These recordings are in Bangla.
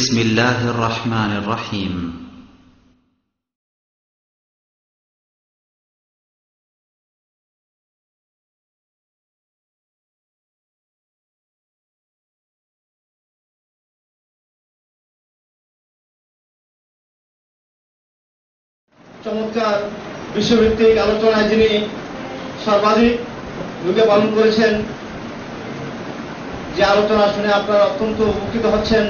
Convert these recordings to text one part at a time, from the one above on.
بسم الله الرحمن الرحيم চমৎকার বিশ্বভিত্তিক আলোচনায় যিনি সর্বাধিক ভূমিকা পালন করেছেন, যে আলোচনা শুনে আপনারা অত্যন্ত উপকৃত হচ্ছেন।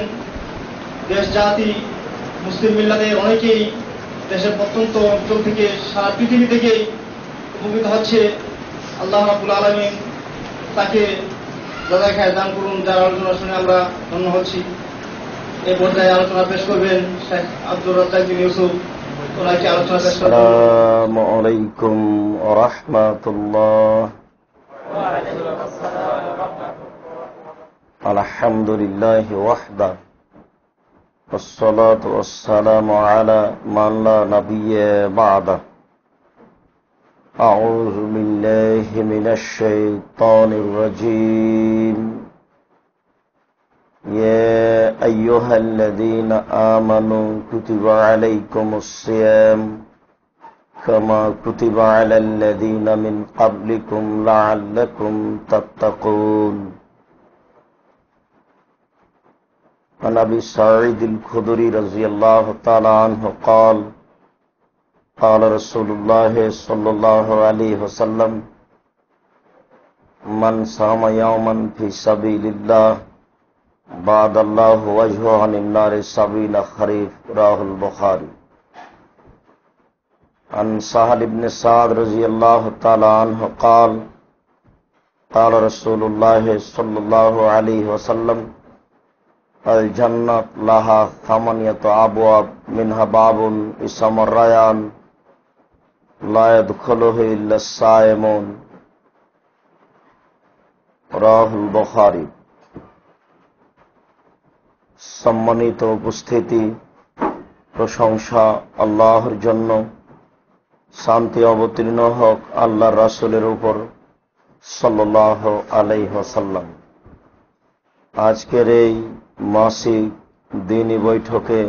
দেশ জাতি মুসলিম মিল্লাতের অনেকেই দেশের প্রত্যন্ত অঞ্চল থেকে সারা পৃথিবী থেকেই উপকৃত হচ্ছে। আল্লাহ রাব্বুল আলামিন তাকে জাযায়ে খায়ের দান করুন। যার আলোচনা শুনে আমরা ধন্য হচ্ছি। এই পর্যায়ে আলোচনা পেশ করবেন শেখ আব্দুর রাজ্জাক বিন ইউসুফ। ওনাকে আলোচনা পেশ করবেন। আসসালামু আলাইকুম ওয়া রাহমাতুল্লাহ। আলহামদুলিল্লাহি ওয়াহদা والصلاة والسلام على من لا نبي بعده. أعوذ بالله من الشيطان الرجيم. يا أيها الذين آمنوا كتب عليكم الصيام كما كتب على الذين من قبلكم لعلكم تتقون. عن أبي سعيد الخدري رضي الله تعالى عنه قال قال رسول الله صلى الله عليه وسلم من صام يوما في سبيل الله بعد الله وجهه عن النار 70 خريف. رواه البخاري. عن سهل بن سعد رضي الله تعالى عنه قال قال رسول الله صلى الله عليه وسلم الجنة لها 8 أبواب منها باب اسمه الريان لا يدخله إلا الصائمون. رواه البخاري. সম্মানিত উপস্থিতি, প্রশংসা আল্লাহর জন্য, শান্তি অবতীর্ণ হোক আল্লাহর রাসূলের উপর সাল্লাল্লাহু আলাইহি ওয়াসাল্লাম। আজকের এই মাসিক দ্বীনি বৈঠকে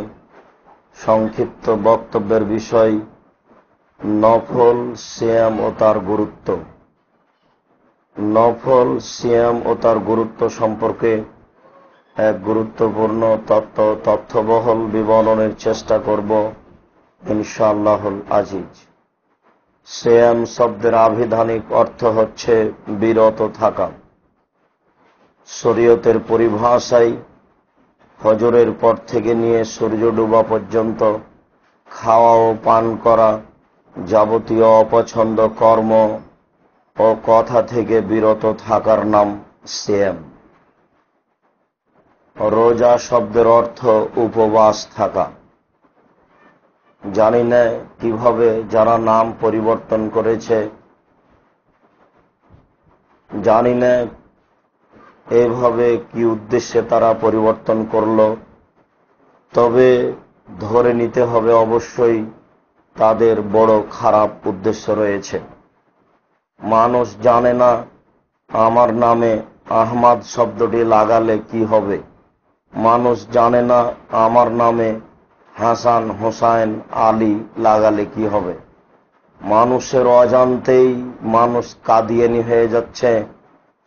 সংক্ষিপ্ত বক্তব্যের বিষয় নফল সিয়াম ও তার গুরুত্ব। নফল সিয়াম ও তার গুরুত্ব সম্পর্কে এক গুরুত্বপূর্ণ তথ্যবহল বিবরণের চেষ্টা করব ইনশাআল্লাহুল আজিজ। সিয়াম শব্দের আভিধানিক অর্থ হচ্ছে বিরত থাকা। শরীয়তের পরিভাষায় ফজরের পর থেকে নিয়ে সূর্য ডোবা পর্যন্ত খাওয়া ও পান করা, যাবতীয় অপছন্দ কর্ম ও কথা থেকে বিরত থাকার নাম সিয়াম। রোজা শব্দের অর্থ উপবাস থাকা। জানি না কিভাবে যারা নাম পরিবর্তন করেছে, জানি না এভাবে কি উদ্দেশ্যে তারা পরিবর্তন করল, তবে ধরে নিতে হবে অবশ্যই তাদের বড় খারাপ উদ্দেশ্য রয়েছে। মানুষ জানে না আমার নামে আহমদ শব্দটি লাগালে কি হবে। মানুষ জানে না আমার নামে হাসান, হোসাইন, আলী লাগালে কি হবে। মানুষের অজান্তেই মানুষ কাদিয়ানি হয়ে যাচ্ছে,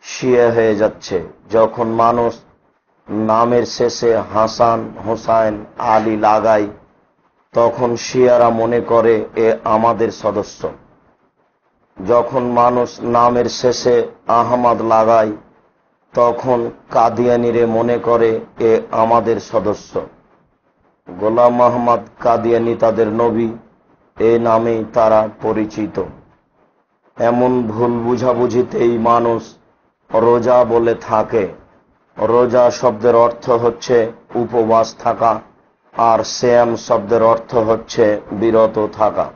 শিয়া হয়ে যাচ্ছে। যখন মানুষ নামের শেষে হাসান, হোসাইন, আলী লাগায়, তখন শিয়ারা মনে করে এ আমাদের সদস্য। যখন মানুষ নামের শেষে আহমদ লাগায়, তখন কাদিয়ানিরে মনে করে এ আমাদের সদস্য। গোলাম আহমদ কাদিয়ানি তাদের নবী, এ নামেই তারা পরিচিত। এমন ভুল বুঝাবুঝিতেই মানুষ রোজা বলে থাকে। রোজা শব্দের অর্থ হচ্ছে উপবাস থাকা, আর সিয়াম শব্দের অর্থ হচ্ছে বিরত থাকা।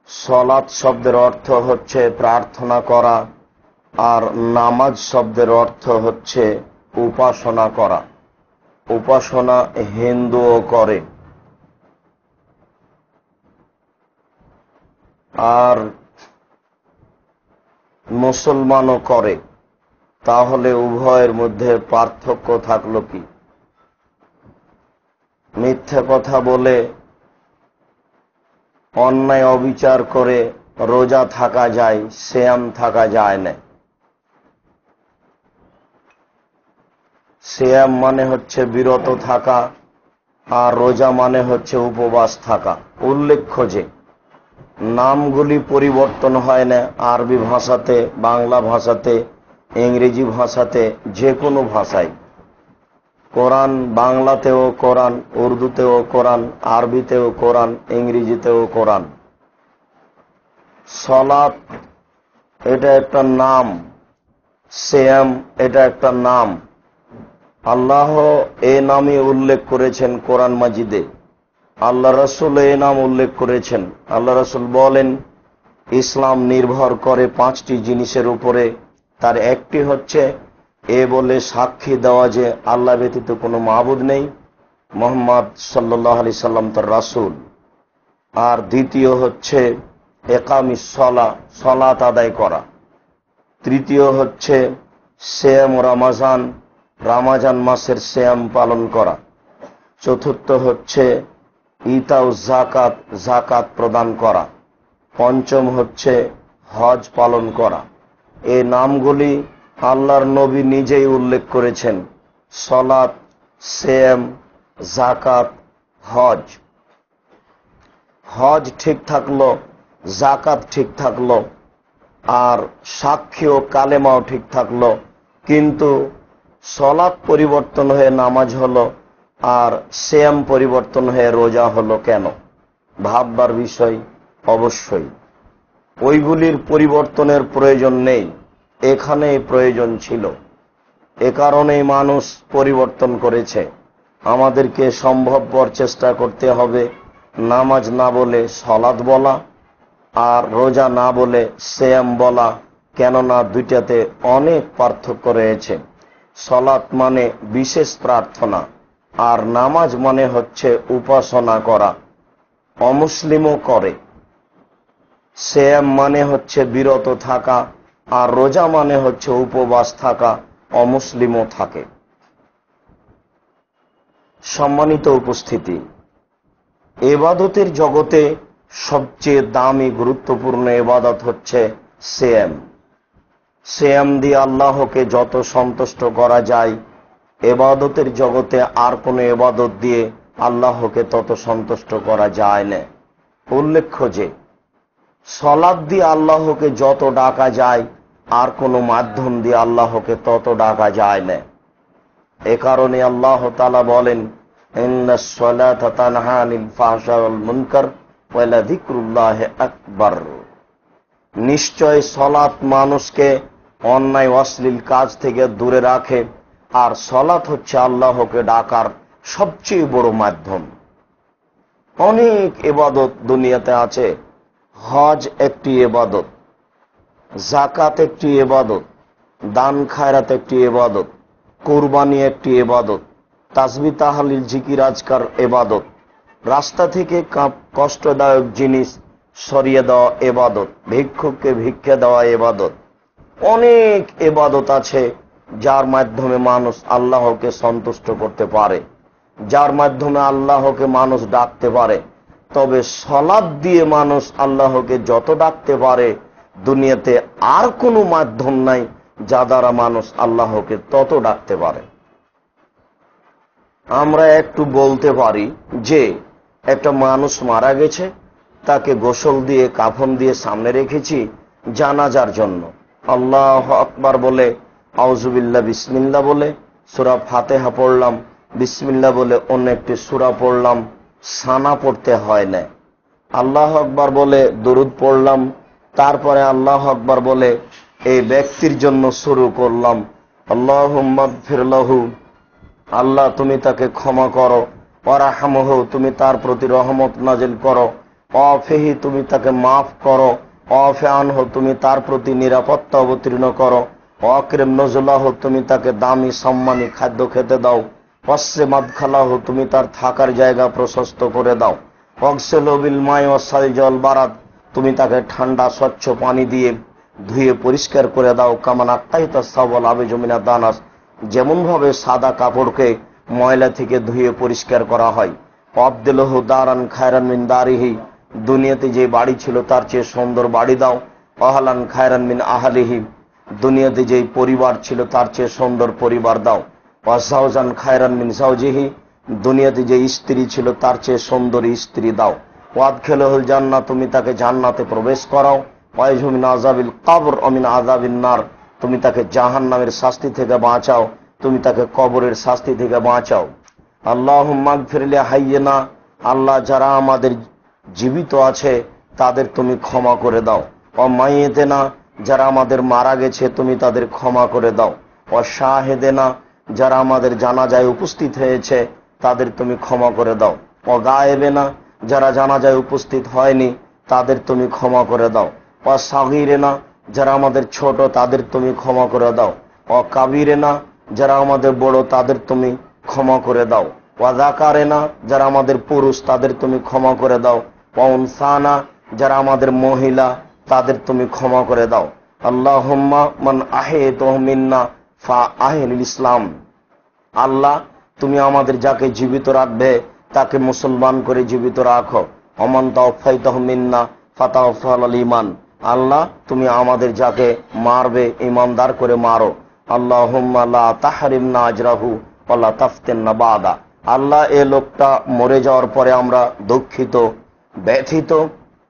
সালাত শব্দের অর্থ হচ্ছে প্রার্থনা করা, আর নামাজ শব্দের অর্থ হচ্ছে উপাসনা করা। উপাসনা হিন্দুও করে, আর মুসলমানও করে। তাহলে উভয়ের মধ্যে পার্থক্য থাকলো কি? মিথ্যে কথা বলে, অন্যায় অবিচার করে রোজা থাকা যায়, সিয়াম থাকা যায় না। সিয়াম মানে হচ্ছে বিরত থাকা, আর রোজা মানে হচ্ছে উপবাস থাকা। উল্লেখ্য যে নামগুলি পরিবর্তন হয় না আরবি ভাষাতে, বাংলা ভাষাতে, ইংরেজি ভাষাতে, যে কোনো ভাষায়। কোরআন বাংলাতেও কোরআন, উর্দুতেও কোরআন, আরবিতেও কোরআন, ইংরেজিতেও কোরআন। সালাত এটা একটা নাম, সিয়াম এটা একটা নাম। আল্লাহ এই নামে উল্লেখ করেছেন কোরআন মাজিদে, আল্লাহ রসুল এই নাম উল্লেখ করেছেন। আল্লাহ রসুল বলেন, ইসলাম নির্ভর করে 5টি জিনিসের উপরে। তার একটি হচ্ছে এ বলে সাক্ষী দেওয়া যে আল্লাহ ব্যতীত কোনো মাবুদ নেই, মুহাম্মদ সাল্লাল্লাহু আলাইহি সাল্লাম তার রাসূল। আর দ্বিতীয় হচ্ছে একামিস সালাহ, সালাত আদায় করা। তৃতীয় হচ্ছে সিয়াম রমাজান, রমাজান মাসের সিয়াম পালন করা। চতুর্থ হচ্ছে ইতাউ যাকাত, যাকাত প্রদান করা। পঞ্চম হচ্ছে হজ পালন করা। এই নামগুলি আল্লাহর নবী নিজেই উল্লেখ করেছেন। সালাত, সিয়াম, যাকাত, হজ। হজ ঠিক থাকলো, যাকাত ঠিক থাকলো, আর সাক্ষী ও কালেমাও ঠিক থাকলো, কিন্তু সালাত পরিবর্তন হয়ে নামাজ হলো, আর সিয়াম পরিবর্তন হয়ে রোজা হলো কেন? ভাববার বিষয়। অবশ্যই ওইগুলির পরিবর্তনের প্রয়োজন নেই, এখানে প্রয়োজন ছিল। এ কারণেই মানুষ পরিবর্তন করেছে। আমাদেরকে সম্ভবপর চেষ্টা করতে হবে নামাজ না বলে সালাত বলা, আর রোজা না বলে সিয়াম বলা, কেননা দুইটাতে অনেক পার্থক্য রয়েছে। সালাত মানে বিশেষ প্রার্থনা, আর নামাজ মানে হচ্ছে উপাসনা করা, অমুসলিমও করে। সিয়াম মানে হচ্ছে বিরত থাকা, আর রোজা মানে হচ্ছে উপবাস থাকা, অমুসলিমও থাকে। সম্মানিত উপস্থিতি, ইবাদতের জগতে সবচেয়ে দামি গুরুত্বপূর্ণ ইবাদত হচ্ছে সিয়াম। সিয়াম দিয়ে আল্লাহকে যত সন্তুষ্ট করা যায়, ইবাদতের জগতে আর কোনো ইবাদত দিয়ে আল্লাহকে তত সন্তুষ্ট করা যায় না। উল্লেখ্য যে সালাত দিয়ে আল্লাহকে যত ডাকা যায়, আর কোনো মাধ্যম দিয়ে আল্লাহকে তত ডাকা যায় না। এ কারণে আল্লাহ তাআলা বলেন, ইন্নাস সালাতা তানহা আনিল ফাহশা ওয়াল মুনকার ওয়া লাযিকরুল্লাহি আকবার। নিশ্চয় সালাত মানুষকে অন্যায় অশ্লীল কাজ থেকে দূরে রাখে, আর সালাত হচ্ছে আল্লাহকে ডাকার সবচেয়ে বড় মাধ্যম। অনেক ইবাদত দুনিয়াতে আছে। হজ একটি ইবাদত, যাকাত একটি ইবাদত, দান খায়রাত একটি ইবাদত, কুরবানি একটি ইবাদত, তাসবিহ তাহলিল জিকির আজকার ইবাদত, রাস্তা থেকে কষ্টদায়ক জিনিস সরিয়ে দেওয়া ইবাদত, ভিক্ষুককে ভিক্ষা দেওয়া ইবাদত। অনেক ইবাদত আছে যার মাধ্যমে মানুষ আল্লাহকে সন্তুষ্ট করতে পারে, যার মাধ্যমে আল্লাহকে মানুষ ডাকতে পারে। তবে সালাত দিয়ে মানুষ আল্লাহকে যত ডাকতে পারে, দুনিয়াতে আর কোনো মাধ্যম নাই যা দ্বারা মানুষ আল্লাহকে তত ডাকতে পারে। আমরা একটু বলতে পারি যে একটা মানুষ মারা গেছে, তাকে গোসল দিয়ে কাফন দিয়ে সামনে রেখেছি জানাজার জন্য। আল্লাহু আকবার বলে, আউযুবিল্লাহ বিসমিল্লাহ বলে সূরা ফাতিহা পড়লাম, বিসমিল্লাহ বলে অন্য একটি সূরা পড়লাম, সানা পড়তে হয় না। আল্লাহু আকবার বলে দরুদ পড়লাম, তারপরে আল্লাহু আকবার বলে এই ব্যক্তির জন্য শুরু করলাম, আল্লাহুম্মা গফির লাহু, আল্লাহ তুমি তাকে ক্ষমা করো, ওয়ারহামহু তুমি তার প্রতি রহমত নাজিল করো, ওয়াফিহি তুমি তাকে মাফ করো, ওয়াফি আনহু তুমি তার প্রতি নিরাপত্তা অবতীর্ণ করো, ওয়াকরিম নজুলাহু তুমি তাকে দামি সম্মানী খাদ্য খেতে দাও, ওয়াসসি মাদখালাহু তুমি তার থাকার জায়গা প্রশস্ত করে দাও, ওয়াগসিলহু বিল মাই ওয়াসসালজি ওয়াল বারাদ তুমি তাকে ঠান্ডা স্বচ্ছ পানি দিয়ে ধুয়ে পরিষ্কার করে দাও, কামান আক্তাইতা সাওয়াল আবিজু মিনাদ দানাস যেমন ভাবে সাদা কাপড়কে ময়লা থেকে ধুয়ে পরিষ্কার করা হয়, আবদিলহু দারান খায়রান মিন দারিহি, দুনিয়াতে যে বাড়ি ছিল তার চেয়ে সুন্দর বাড়ি দাও। আহলান খায়রান মিন আহলিহি, দুনিয়াতে যে পরিবার ছিল তার চেয়ে সুন্দর পরিবার দাও। ওয়াজাওজান খায়রান মিন জাওজিহি, দুনিয়াতে যে স্ত্রী ছিল তার চেয়ে সুন্দরী স্ত্রী দাও। ওয়াদখিলহুল জান্নাহ, তুমি তাকে জান্নাতে প্রবেশ করাও। ওয়াইজহু মিন আযাবিল কবর ওয়া মিন আযাবিন নার, তুমি তাকে জাহান্নামের শাস্তি থেকে বাঁচাও, তুমি তাকে কবরের শাস্তি থেকে বাঁচাও। আল্লাহুম্মা গফির লি হাইয়িনা, আল্লাহ যারা আমাদের জীবিত আছে তাদের তুমি ক্ষমা করে দাও। ওয়া মাইয়িতিনা, যারা আমাদের মারা গেছে তুমি তাদের ক্ষমা করে দাও। ওয়া শাহিদিনা, যারা আমাদের জানাজায় উপস্থিত হয়েছে তাদের তুমি ক্ষমা করে দাও। ওয়া গায়েবিনা, যারা জানাজায় উপস্থিত হয়নি তাদের তুমি ক্ষমা করে দাও। ওয়া সাগীরিনা, যারা আমাদের ছোট তাদের তুমি ক্ষমা করে দাও। ওয়া কাবীরিনা, যারা আমাদের বড় তাদের তুমি ক্ষমা করে দাও। ওয়া যাকারিনা, যারা আমাদের পুরুষ তাদের তুমি ক্ষমা করে দাও। ওয়া উনসানা, যারা আমাদের মহিলা তাদের তুমি ক্ষমা করে দাও। আল্লাহুম্মা মান আহইতাহু মিন্না ফা আহিল ইসলাম, আল্লাহ তুমি আমাদের যাকে জীবিত রাখবে তাকে মুসলমান করে জীবিত রাখো। ওমান তাওফাইতাহু মিন্না ফাতাওফাল ঈমান, আল্লাহ তুমি আমাদের যাকে মারবে ঈমানদার করে মারো। আল্লাহুম্মা লা তাহরিমনা আজরাহু ওয়া লা তাফতিননা বাদা, আল্লাহ এ লোকটা মরে যাওয়ার পরে আমরা দুঃখিত ব্যথিত,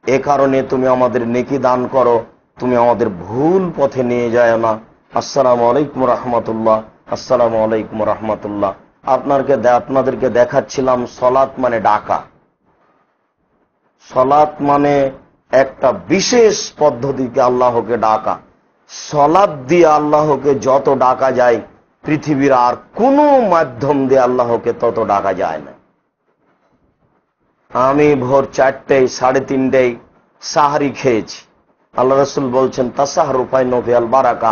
এ কারণে তুমি আমাদের নেকি দান করো, তুমি আমাদের ভুল পথে নিয়ে যায় না। আসসালামু আলাইকুম রহমতুল্লাহ। আসসালামু আলাইকুম রহমতুল্লাহ। আপনাদেরকে দেখাচ্ছিলাম সলাত মানে ডাকা। সলাত মানে একটা বিশেষ পদ্ধতিতে আল্লাহকে ডাকা। সলাত দিয়ে আল্লাহকে যত ডাকা যায় পৃথিবীর আর কোন মাধ্যম দিয়ে আল্লাহকে তত ডাকা যায় না। আমি ভোর 4টেয় 3:30 সাহারি খেয়েছি। আল্লাহ রাসূল বলছেন তাসাহরু ফাইন্নাহু ফিল বারাকা,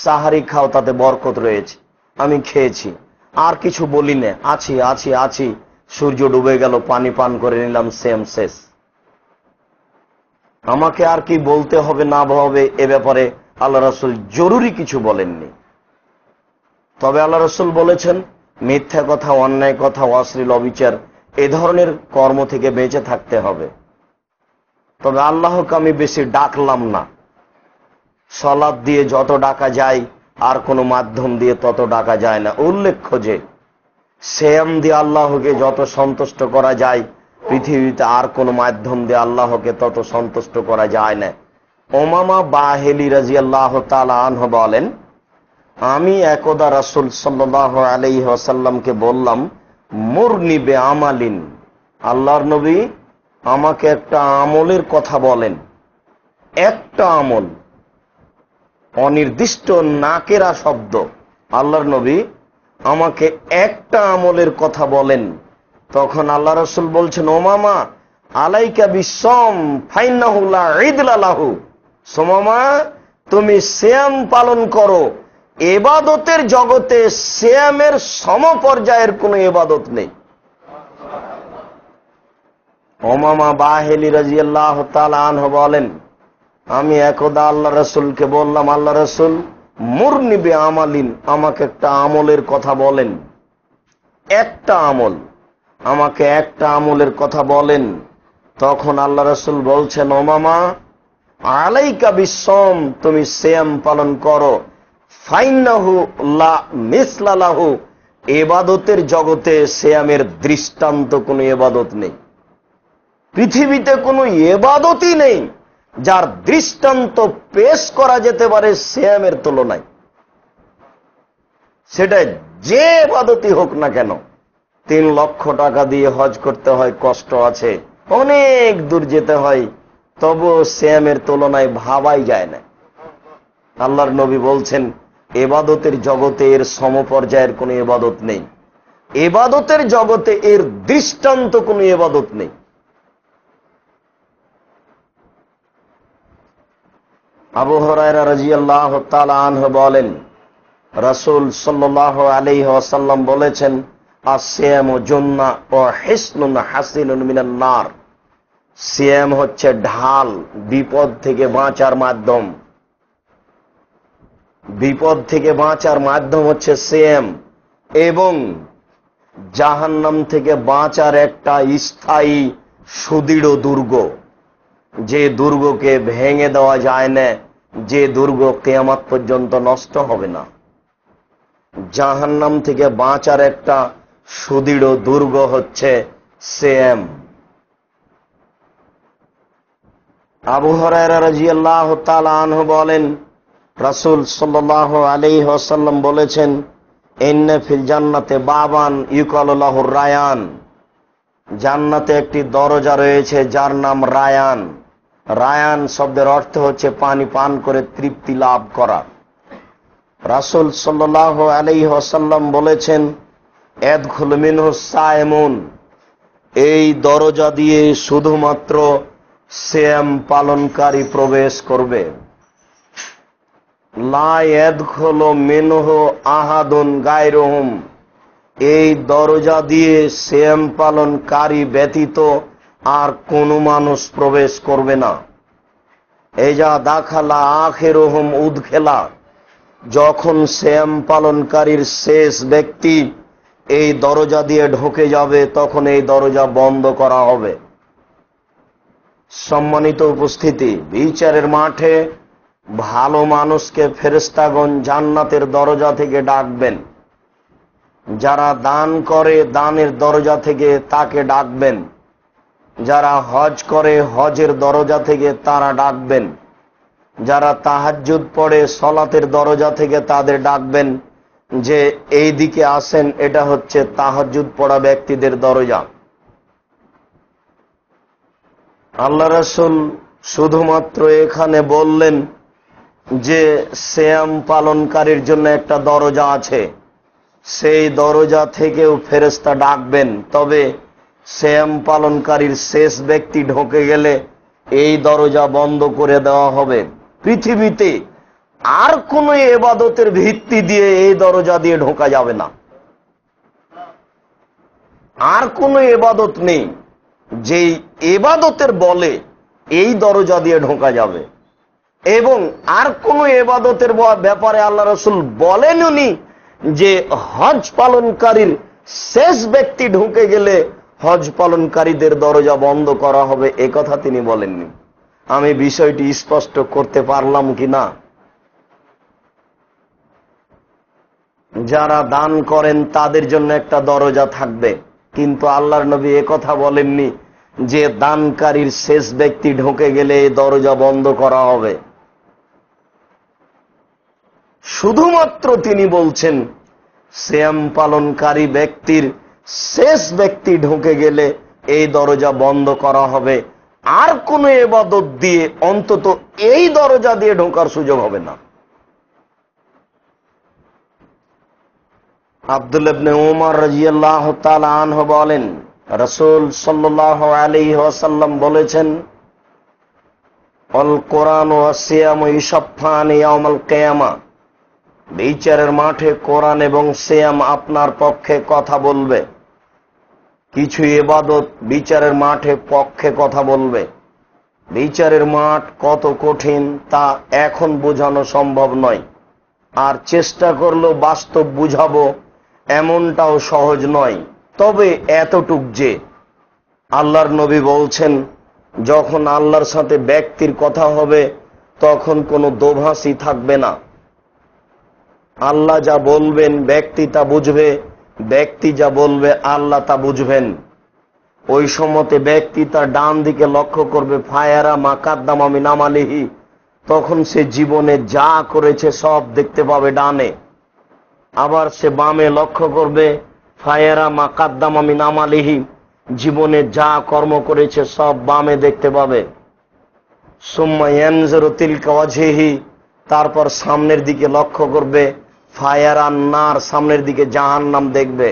সাহারি খাও তাতে বরকত রয়েছে। আমি খেয়েছি, আর কিছু বলি না, আছি আছি আছি, সূর্য ডুবে গেল, পানি পান করে নিলাম, সেম শেষ। আমাকে আর কি বলতে হবে না হবে এ ব্যাপারে আল্লাহ রাসূল জরুরি কিছু বলেননি। তবে আল্লাহ রাসূল বলেছেন মিথ্যা কথা, অন্যায় কথা, অশ্লীল অবিচার এ ধরনের কর্ম থেকে বেঁচে থাকতে হবে। তবে আল্লাহকে আমি বেশি ডাকলাম না। সালাত দিয়ে যত ডাকা যায় আর কোনো মাধ্যম দিয়ে তত ডাকা যায় না। উল্লেখ্য যে সিয়াম দিয়ে আল্লাহকে যত সন্তুষ্ট করা যায় পৃথিবীতে আর কোনো মাধ্যম দিয়ে আল্লাহকে তত সন্তুষ্ট করা যায় না। উমামা বাহিলি রাদিয়াল্লাহু তাআলা আনহু বলেন, আমি একদা রাসূল সাল্লাল্লাহু আলাইহি ওয়াসাল্লামকে বললাম, মুরনি বে আমালিন, আল্লাহর নবী আমাকে একটা আমলের কথা বলেন। একটা আমল, অনির্দিষ্ট নাকেরা শব্দ। আল্লাহর নবী আমাকে একটা আমলের কথা বলেন। তখন আল্লাহ রাসূল বলছেন, ওমামা আলাইকা বিসম ফাইন্নাহু লা ঈদলা লাহু, সোমামা তুমি সিয়াম পালন করো। ইবাদতের জগতে সিয়ামের সমপর্যায়ের কোনো ইবাদত নেই। উমামা বাহিলি রাদিয়াল্লাহু তাআলা আনহু বলেন, আমি একদা আল্লাহ রাসূলকে বললাম, আল্লাহ রাসূল মুরনি বে আমালিন, আমাকে একটা আমলের কথা বলেন। একটা আমল, আমাকে একটা আমলের কথা বলেন। তখন আল্লাহ রাসূল বলছেন, উমামা আলাইকা বিসম, তুমি সিয়াম পালন করো। ফাইন্নাহু লা মিসলা লাহু, ইবাদতের জগতে সিয়ামের দৃষ্টান্ত কোনো ইবাদত নেই। পৃথিবীতে কোনো ইবাদতই নেই যার দৃষ্টান্ত পেশ করা যেতে পারে সিয়ামের তুলনায়। সেটা যে ইবাদতই হোক না কেন। 3 লক্ষ টাকা দিয়ে হজ করতে হয়, কষ্ট আছে, অনেক দূর যেতে হয়, তবু সিয়ামের তুলনায় ভাবাই যায় না। আল্লাহর নবী বলছেন ইবাদতের জগতে এর সমপর্যায়ের কোনো ইবাদত নেই। ইবাদতের জগতে এর দৃষ্টান্ত কোনো ইবাদত নেই। আবু হুরায়রা রাদিয়াল্লাহু তাআলা আনহু বলেন, রাসূল সাল্লাল্লাহু আলাইহি ওয়াসাল্লাম বলেছেন, আসিয়ামু জুন্নাহ ওয়া হিসনুন হাসিনুন মিনান নার, সিয়াম হচ্ছে ঢাল, বিপদ থেকে বাঁচার মাধ্যম। বিপদ থেকে বাঁচার মাধ্যম হচ্ছে সিয়াম। এবং জাহান্নাম থেকে বাঁচার একটা স্থায়ী সুদৃঢ় দুর্গ, যে দুর্গকে ভেঙে দেওয়া যায় না, যে দুর্গ কিয়ামত পর্যন্ত নষ্ট হবে না। জাহান্নাম থেকে বাঁচার একটা সুদৃঢ় দুর্গ হচ্ছে সিয়াম। আবু হুরায়রা রাদিয়াল্লাহু তাআলা আনহু বলেন, রাসূল সাল্লাল্লাহু আলাইহি ওয়াসাল্লাম বলেছেন, ইন্না ফিল জান্নাতে বাবান ইউকালু লাহু রায়ান, জান্নাতে একটি দরজা রয়েছে যার নাম রায়ান। রায়ান শব্দের অর্থ হচ্ছে পানি পান করে তৃপ্তি লাভ করা। রাসূল সাল্লাল্লাহু আলাইহি ওয়াসাল্লাম বলেছেন, ইয়াদখুলু মিনহু সায়মুন, এই দরজা দিয়ে শুধুমাত্র সিয়াম পালনকারী প্রবেশ করবে। লা ইয়াদখুলু মিনহু আহাদুন গায়রুহুম, এই দরজা দিয়ে সিয়াম পালনকারী ব্যতীত আর কোন মানুষ প্রবেশ করবে না। এজা দাখালা আখিরুহুম উদখিলা, যখন সিয়াম পালনকারীর শেষ ব্যক্তি এই দরজা দিয়ে ঢুকে যাবে তখন এই দরজা বন্ধ করা হবে। সম্মানিত উপস্থিতি, বিচারের মাঠে ভালো মানুষকে ফেরেশতাগণ জান্নাতের দরজা থেকে ডাকবেন। যারা দান করে দানের দরজা থেকে তাকে ডাকবেন। যারা হজ করে হজের দরজা থেকে তারা ডাকবেন। যারা তাহাজ্জুদ পড়ে সলাতের দরজা থেকে তাদের ডাকবেন যে এই দিকে আসেন, এটা হচ্ছে তাহাজ্জুদ পড়া ব্যক্তিদের দরজা। আল্লাহ রাসূল শুধুমাত্র এখানে বললেন যে সিয়াম পালনকারীর জন্য একটা দরজা আছে, সেই দরজা থেকেও ফেরেশতা ডাকবেন। তবে সিয়াম পালনকারীর শেষ ব্যক্তি ঢোকে গেলে এই দরজা বন্ধ করে দেওয়া হবে। পৃথিবীতে আর কোন ইবাদতের ভিত্তি দিয়ে এই দরজা দিয়ে ঢোকা যাবে না। আর কোন ইবাদত নেই যেই ইবাদতের বলে এই দরজা দিয়ে ঢোকা যাবে, এবং আর কোন ইবাদতের ব্যাপারে আল্লাহ রাসূল বলেননি যে হজ পালনকারীর শেষ ব্যক্তি ঢুকে গেলে হজ পালনকারীদের দরজা বন্ধ করা হবে, এ কথা তিনি বলেননি। আমি বিষয়টি স্পষ্ট করতে পারলাম কিনা? যারা দান করেন তাদের জন্য একটা দরজা থাকবে, কিন্তু আল্লাহর নবী কথা বলেননি যে দানকারীর শেষ ব্যক্তি ঢুকে গেলে এই দরজা বন্ধ করা হবে। শুধুমাত্র তিনি বলছেন সিয়াম পালনকারী ব্যক্তির শেষ ব্যক্তি ঢুকে গেলে এই দরজা বন্ধ করা হবে। আর কোন ইবাদত দিয়ে অন্তত এই দরজা দিয়ে ঢোকার সুযোগ হবে না। আব্দুল্লাহ ইবনে উমর রাদিয়াল্লাহু তাআলা আনহু বলেন, রাসূল সাল্লাল্লাহু আলাইহি ওয়াসাল্লাম বলেছেন, আল কোরআন ওয়া সিয়াম ইউশাফানি ইয়াউমাল কিয়ামা, বিচারের মাঠে কোরআন এবং সিয়াম আপনার পক্ষে কথা বলবে। কিছু ইবাদত বিচারের মাঠে পক্ষে কথা বলবে। বিচারের মাঠ কত কঠিন তা এখন বোঝানো সম্ভব নয়, আর চেষ্টা করলেও বাস্তব বুঝাবো এমনটাও সহজ নয়। তবে এতটুক যে আল্লাহর নবী বলছেন, যখন আল্লাহর সাথে ব্যক্তির কথা হবে তখন কোনো দোভাষী থাকবে না। আল্লাহ যা বলবেন ব্যক্তি তা বুঝবে, ব্যক্তি যা বলবে আল্লাহ তা বুঝবেন। ওই সময়তে ব্যক্তি তার ডান দিকে লক্ষ্য করবে, ফায়ারা মাকাদ্দামা মিন আমালিহি, তখন সে জীবনে যা করেছে সব দেখতে পাবে ডানে। আবার সে বামে লক্ষ্য করবে, ফায়ারা মাকাদ্দামা মিন আমালিহি, জীবনে যা কর্ম করেছে সব বামে দেখতে পাবে। সুম্মা ইয়ানজুরু তিলকা ওয়াজহিহি, তারপর সামনের দিকে লক্ষ্য করবে, ফায়ার আন্নার, সামনের দিকে জাহান্নাম দেখবে।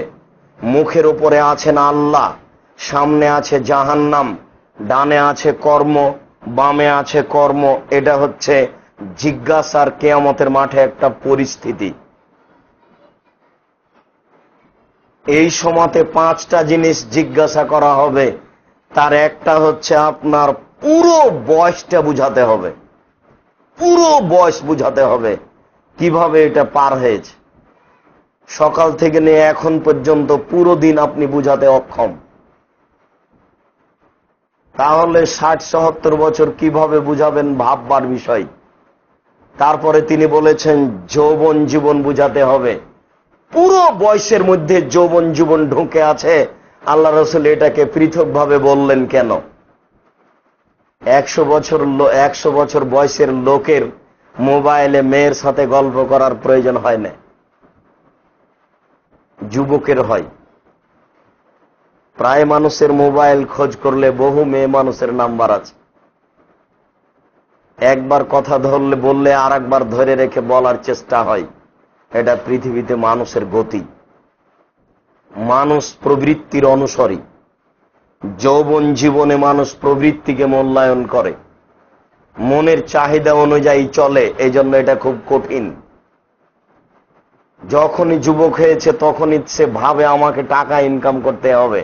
মুখের উপরে আছেন আল্লাহ, সামনে আছে জাহান্নাম, ডানে আছে কর্ম, বামে আছে কর্ম। এটা হচ্ছে জিজ্ঞাসার কিয়ামতের মাঠে একটা পরিস্থিতি। এই সময়তে 5টা জিনিস জিজ্ঞাসা করা হবে। তার একটা হচ্ছে আপনার পুরো বয়সটা বুঝাতে হবে, পুরো বয়স বুঝাতে হবে, কিভাবে এটা পার হয়েছে। সকাল থেকে নিয়ে এখন পর্যন্ত পুরো দিন আপনি বুঝাতে অক্ষম, তাহলে 60-70 বছর কিভাবে বুঝাবেন? ভাববার বিষয়। তারপরে তিনি বলেছেন যৌবন জীবন বুঝাতে হবে। পুরো বয়সের মধ্যে যৌবন জীবন ঢুকে আছে, আল্লাহ রাসূল এটাকে পৃথকভাবে বললেন কেন? 100 বছর বয়সের লোকের মোবাইলে মেয়ের সাথে গল্প করার প্রয়োজন হয় না, যুবকের হয়। প্রায় মানুষের মোবাইল খোঁজ করলে বহু মেয়ে মানুষের নাম্বার আছে। একবার কথা ধরলে বললে আর একবার ধরে রেখে বলার চেষ্টা হয়। এটা পৃথিবীতে মানুষের গতি। মানুষ প্রবৃত্তির অনুসারী। যৌবন জীবনে মানুষ প্রবৃত্তিকে মূল্যায়ন করে, মনের চাহিদা অনুযায়ী চলে। এই জন্য এটা খুব কঠিন। যখনই যুবক হয়েছে তখনই সে ভাবে আমাকে টাকা ইনকাম করতে হবে।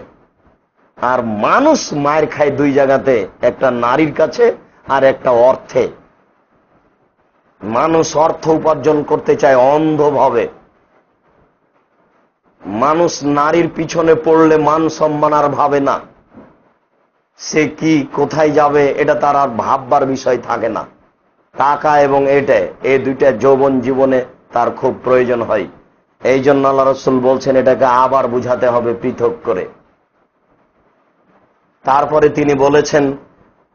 আর মানুষ মায়ের খায় দুই জায়গাতে, একটা নারীর কাছে আর একটা অর্থে। মানুষ অর্থ উপার্জন করতে চায় অন্ধভাবে। মানুষ নারীর পিছনে পড়লে মান সম্মান আর ভাবে না, সে কি কোথায় যাবে এটা তার আর ভাববার বিষয় থাকে না। টাকা এবং এই দুইটা যৌবন জীবনে তার খুব প্রয়োজন হয়। এই জন্য আল্লাহ রাসূল বলছেন এটাকে আবার বুঝাতে হবে পৃথক করে। তারপরে তিনি বলেছেন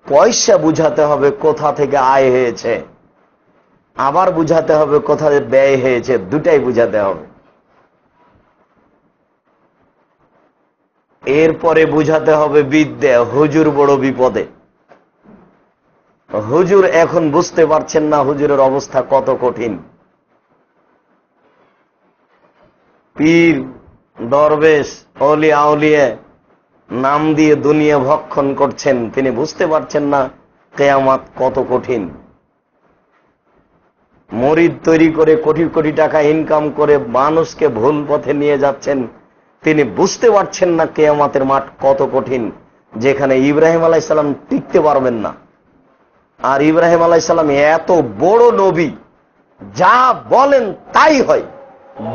পয়সা বুঝাতে হবে কোথা থেকে আয় হয়েছে, আবার বুঝাতে হবে কোথায় ব্যয় হয়েছে, দুটাই বুঝাতে হবে। এরপরে বুঝাতে হবে বিদ্যা। হুজুর বড় বিপদে। হুজুর এখন বুঝতে পারছেন না হুজুরের অবস্থা কত কঠিন। পীর, দরবেশ, আউলিয়া আউলিয়া নাম দিয়ে দুনিয়া ভক্ষণ করছেন, তিনি বুঝতে পারছেন না কিয়ামত কত কঠিন। মরিদ তৈরি করে কোটি কোটি টাকা ইনকাম করে মানুষকে ভুল পথে নিয়ে যাচ্ছেন, তিনি বুঝতে পারছেন না কিয়ামতের মাঠ কত কঠিন, যেখানে ইব্রাহিম আলাইহিস সালাম টিকতে পারবেন না। আর ইব্রাহিম আলাইহিস সালাম এত বড় নবী, যা বলেন তাই হয়,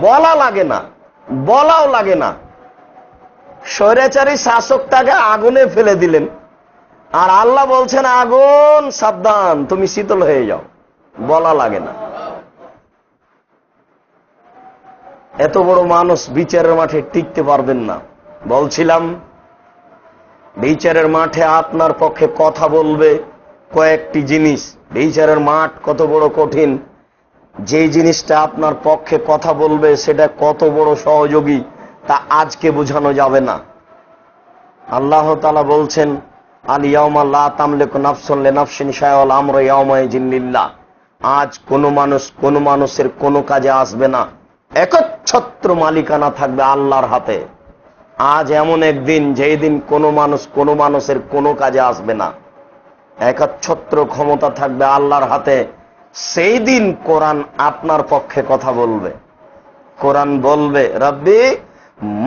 বলা লাগে না, বলাও লাগে না। স্বৈরাচারী শাসকটাকে আগুনে ফেলে দিলেন, আর আল্লাহ বলছেন আগুন সাবধান, তুমি শীতল হয়ে যাও, বলা লাগে না। এত বড় মানুষ বিচারের মাঠে টিকতে পারবেন না। বলছিলাম বিচারের মাঠে আপনার পক্ষে কথা বলবে কয়েকটি জিনিস। বিচারের মাঠ কত বড় কঠিন, যে জিনিসটা আপনার পক্ষে কথা বলবে সেটা কত বড় সহযোগী তা আজকে বোঝানো যাবে না। আল্লাহ তাআলা বলছেন আল ইয়াউমা লা তামলিকু নাফসুন লিনাফসিন শাইআন আমরু ইয়াউমাইযিন লিল্লাহ। আজ কোনো মানুষ কোনো মানুষের কোনো কাজে আসবে না, একচ্ছত্র মালিকানা থাকবে আল্লাহর হাতে। আজ এমন একদিন যেই দিন কোনো মানুষ কোনো মানুষের কোনো কাজে আসবে না, একচ্ছত্র ক্ষমতা থাকবে আল্লাহর হাতে। সেই দিন কোরআন আপনার পক্ষে কথা বলবে। কোরআন বলবে রব্বি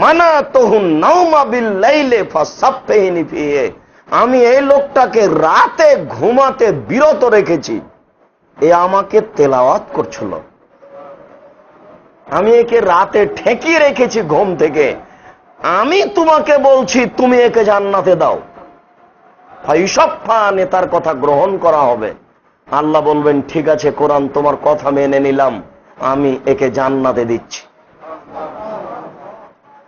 মানাতুহু নাওমা বিল লাইলি ফাসাফফিনি ফিহি, আমি এই লোকটাকে রাতে ঘুমাতে বিরত রেখেছি, এ আমাকে তেলাওয়াত করছিল। আমি একে রাতে ঠেকিয়ে রেখেছি ঘুম থেকে। আমি তোমাকে বলছি তুমি একে জান্নাতে দাও, ফায়ুসাফফা, নেতার কথা গ্রহণ করা হবে। আল্লাহ বলবেন ঠিক আছে কোরআন তোমার কথা মেনে নিলাম, আমি একে জান্নাতে দিচ্ছি।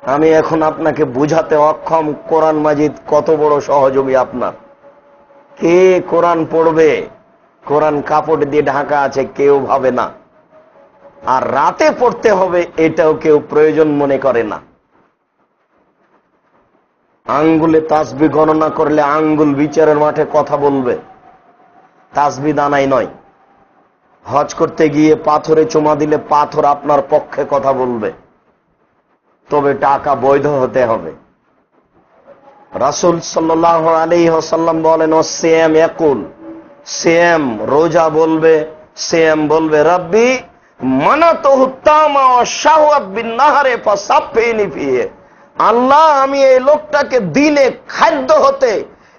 আমি এখন আপনাকে বুঝাতে অক্ষম কোরআন মাজিদ কত বড় সহযোগী আপনার। কে কোরআন পড়বে? কোরআন কাপড় দিয়ে ঢাকা আছে, কেউ ভাবে না। আর রাতে পড়তে হবে এটাও কেউ প্রয়োজন মনে করে না। আঙ্গুলে তাসবিহ গণনা করলে আঙ্গুল বিচারের মাঠে কথা বলবে, তাসবিহ দানাই নয়। হজ করতে গিয়ে পাথরে চুমা দিলে পাথর আপনার পক্ষে কথা বলবে, তবে টাকা বৈধ হতে হবে। রাসূল সাল্লাল্লাহু আলাইহি ওয়াসাল্লাম বলেন ও সিয়াম ইয়াকুল, সিয়াম রোজা বলবে, সিয়াম বলবে রব্বি মানাতুহু তামা ওয়া শাহওয়াত বিন নাহারে ফাসাফফিনি ফিহি, আল্লাহ আমি এই লোকটাকে দিনে খাদ্য হতে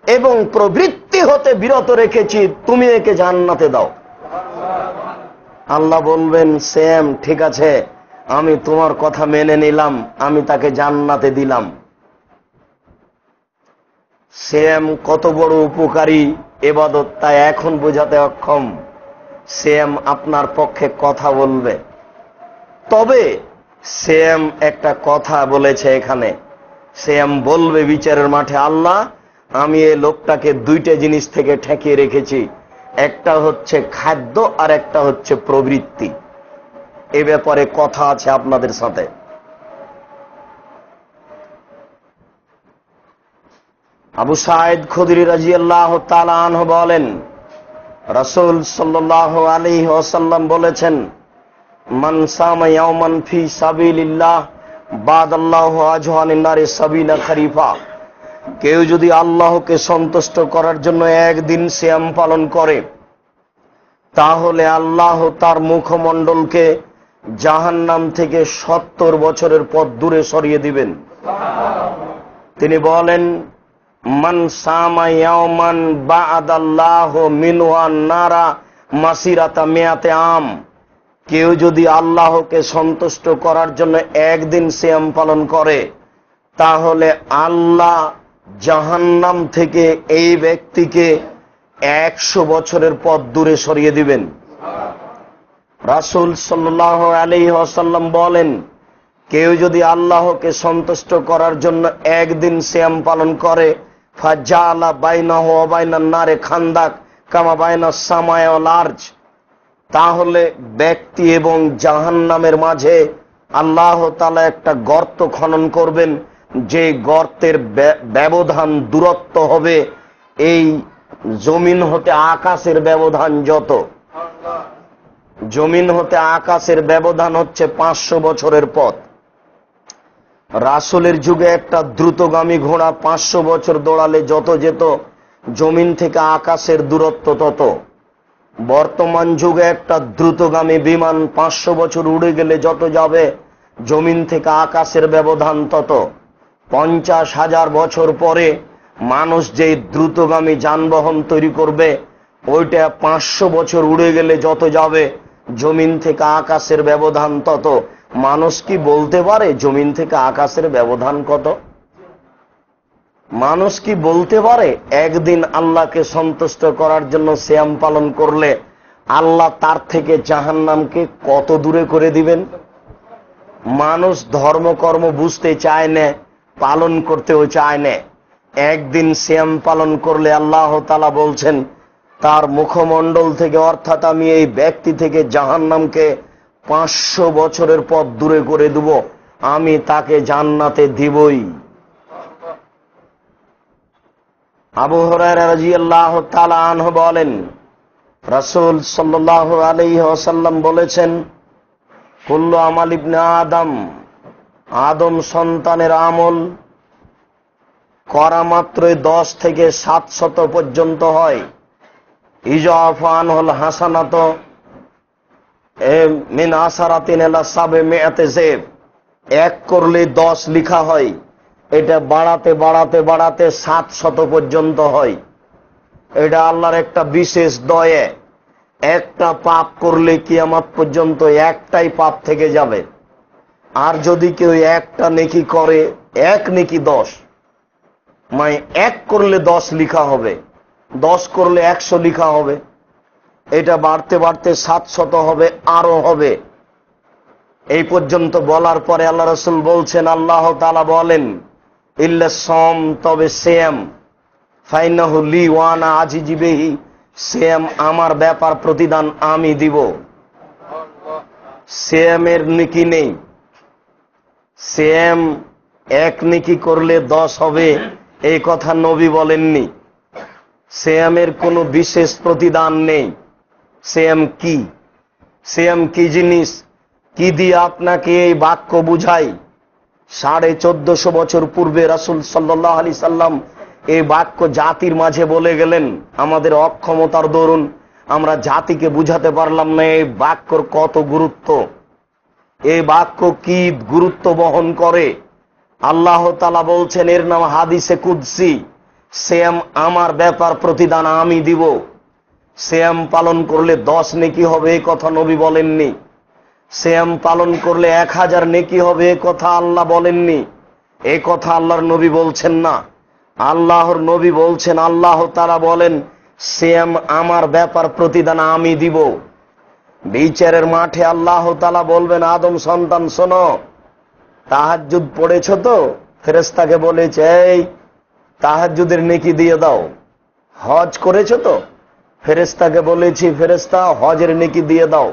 এবং প্রবৃত্তি হতে বিরত রেখেছি, তুমি একে জান্নাতে দাও। আল্লাহ বলবেন সেম ঠিক আছে, আমি তোমার কথা মেনে নিলাম, আমি তাকে জান্নাতে দিলাম। সিয়াম কত বড় উপকারী ইবাদত তা এখন বোঝাতে অক্ষম। সিয়াম আপনার পক্ষে কথা বলবে। তবে সিয়াম একটা কথা বলেছে এখানে, সিয়াম বলবে বিচারের মাঠে, আল্লাহ আমি এই লোকটাকে দুইটা জিনিস থেকে ঠেকিয়ে রেখেছি, একটা হচ্ছে খাদ্য আর একটা হচ্ছে প্রবৃত্তি। এ ব্যাপারে কথা আছে আপনাদের সাথে। আবু সাঈদ খুদরি রাদিয়াল্লাহু তাআলা আনহু বলেন, রাসূল সাল্লাল্লাহু আলাইহি ওয়াসাল্লাম বলেছেন, মান সামা ইয়াওমান ফি সাবিলিল্লাহ বাদাল্লাহু আজহানিন নারি সাবিনা খরিফা। কেউ যদি আল্লাহকে সন্তুষ্ট করার জন্য একদিন সিয়াম পালন করে, তাহলে আল্লাহ তার মুখমণ্ডলকে জাহান্নাম থেকে 70 বছরের পথ দূরে সরিয়ে দিবেন। তিনি বলেন, মান সামা ইয়াওমান বা'দাল্লাহু মিনহু নারা মাসিরাতা মিয়াতে আম। কেউ যদি আল্লাহকে সন্তুষ্ট করার জন্য একদিন সিয়াম পালন করে, তাহলে আল্লাহ জাহান্নাম থেকে এই ব্যক্তিকে 100 বছরের পথ দূরে সরিয়ে দিবেন। রাসূল সাল্লাল্লাহু আলাইহি ওয়াসাল্লাম বলেন, কেউ যদি আল্লাহকে সন্তুষ্ট করার জন্য একদিন সিয়াম পালন করে, ফাজালা বাইনাহু ওয়া বাইনান নারে খান্দাক কামা বাইনাস সামাই ওয়াল আরজ, তাহলে ব্যক্তি এবং জাহান্নামের মাঝে আল্লাহ তাআলা একটা গর্ত খনন করবেন, যে গর্তের ব্যবধান দূরত্ব হবে এই জমিন হতে আকাশের ব্যবধান যত। জমিন হতে আকাশের ব্যবধান হচ্ছে 500 বছরের পথ। রাসূলের যুগে একটা দ্রুতগামী ঘোড়া 500 বছর দৌড়ালে যত যেত, জমিন থেকে আকাশের দূরত্ব তত। বর্তমান যুগে একটা দ্রুতগামী বিমান 500 বছর উড়ে গেলে যত যাবে, জমিন থেকে আকাশের ব্যবধান তত। 50,000 বছর পরে মানুষ যেই দ্রুতগামী যানবাহন তৈরি করবে, ওইটা 500 বছর উড়ে গেলে যত যাবে, জমিন থেকে আকাশের ব্যবধান তত। মানুষ কি বলতে পারে জমিন থেকে আকাশের ব্যবধান কত? মানুষ কি বলতে পারে একদিন আল্লাহকে সন্তুষ্ট করার জন্য সিয়াম পালন করলে আল্লাহ তার থেকে জাহান্নামকে কত দূরে করে দিবেন? মানুষ ধর্মকর্ম বুঝতে চায় না, পালন করতেও চায় না। একদিন সিয়াম পালন করলে আল্লাহ তাআলা বলছেন, তার মুখমণ্ডল থেকে, অর্থাৎ আমি এই ব্যক্তি থেকে জাহান্নামকে 500 বছরের পথ দূরে করে দেব, আমি তাকে জান্নাতে দিবই। আবু হুরায়রা রাদিয়াল্লাহু তাআলা আনহু বলেন, রাসূল সাল্লাল্লাহু আলাইহি ওয়াসাল্লাম বলেছেন, কুল্লু আমাল ইবনে আদম, আদম সন্তানের আমল করা মাত্রই 10 থেকে 700 পর্যন্ত হয়। ইজাফান হল হাসানাত মিন আসারাতিন ইলা 700 জেব, এক করলে 10 লেখা হয়, এটা বাড়াতে বাড়াতে বাড়াতে 700 পর্যন্ত হয়। এটা আল্লাহর একটা বিশেষ দয়া। একটা পাপ করলে কিয়ামত পর্যন্ত একটাই পাপ থেকে যাবে। আর যদি কেউ একটা নেকি করে, এক নেকি 10, মানে এক করলে 10 লেখা হবে, 10 করলে 100 লেখা হবে, এটা বাড়তে বাড়তে 700 হবে, আরো হবে। এই পর্যন্ত বলার পরে আল্লাহ রাসূল বলছেন, আল্লাহ তাআলা বলেন, ইল্লা সাম, তবে সিয়াম, ফাইনাহু লি ওয়া আনা আজিজি বিহি, সিয়াম আমার ব্যাপার, প্রতিদান আমি দিব। সিয়ামের নেকি নেই। সিয়াম এক নেকি করলে 10 হবে, এই কথা নবী বলেননি। সিয়ামের কোনো বিশেষ প্রতিদান নেই। সিয়াম কি? সিয়াম কি জিনিস? কি দিয়ে আপনাকে এই বাক্য বুঝাই? 1450 বছর পূর্বে রাসূল সাল্লাল্লাহু আলাইহি সাল্লাম এই বাক্য জাতির মাঝে বলে গেলেন। আমাদের অক্ষমতার দরুন আমরা জাতিকে বুঝাতে পারলাম না এই বাক্যর কত গুরুত্ব, এই বাক্য কি গুরুত্ব বহন করে। আল্লাহ তাআলা বলছেন, এর নাম হাদিসে কুদসি, সিয়াম আমার ব্যাপার, প্রতিদান আমি দিব। সিয়াম পালন করলে 10 নেকি হবে, এই কথা নবী বলেননি। সিয়াম পালন করলে 1000 নেকি হবে, এ কথা আল্লাহ বলেননি, এ কথা আল্লাহর নবী বলছেন না। আল্লাহর নবী বলছেন, আল্লাহ তাআলা বলেন সিয়াম আমার ব্যাপার, প্রতিদান আমি দিব। বিচারের মাঠে আল্লাহ তাআলা বলবেন, আদম সন্তান শোনো, তাহাজ্জুদ পড়েছ তো? ফেরেশতাকে বলেছে, এই তাহাজ্জুদের নেকি দিয়ে দাও। হজ করেছ তো? ফেরেশতাকে বলেছি, ফেরেশতা হজের নেকি দিয়ে দাও।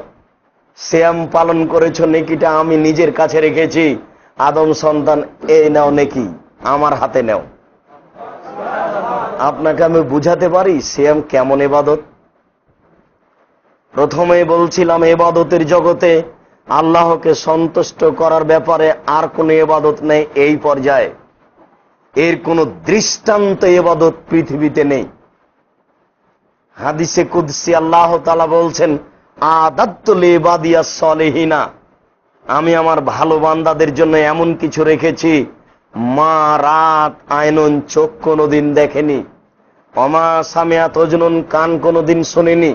সিয়াম পালন করেছ, নেকিটা আমি নিজের কাছে রেখেছি। আদম সন্তান, এই নাও নেকি, আমার হাতে নাও। আপনাকে আমি বুঝাতে পারি সিয়াম কেমন ইবাদত। প্রথমে বলছিলাম, ইবাদতের জগতে আল্লাহকে সন্তুষ্ট করার ব্যাপারে আর কোন ইবাদত নেই এই পর্যায়ে। এর কোন দৃষ্টান্ত ইবাদত পৃথিবীতে নেই। হাদিসে কুদসি আল্লাহ তাআলা বলছেন, আদাত্তু লিবাদিয়াস সলিহিনা, আমি আমার ভালো বান্দাদের জন্য এমন কিছু রেখেছি মা রাত আইনুন, চোখ কোনোদিন দেখেনি, অমা সামিয়াত ওজনুন, কান কোনোদিন শোনেনি,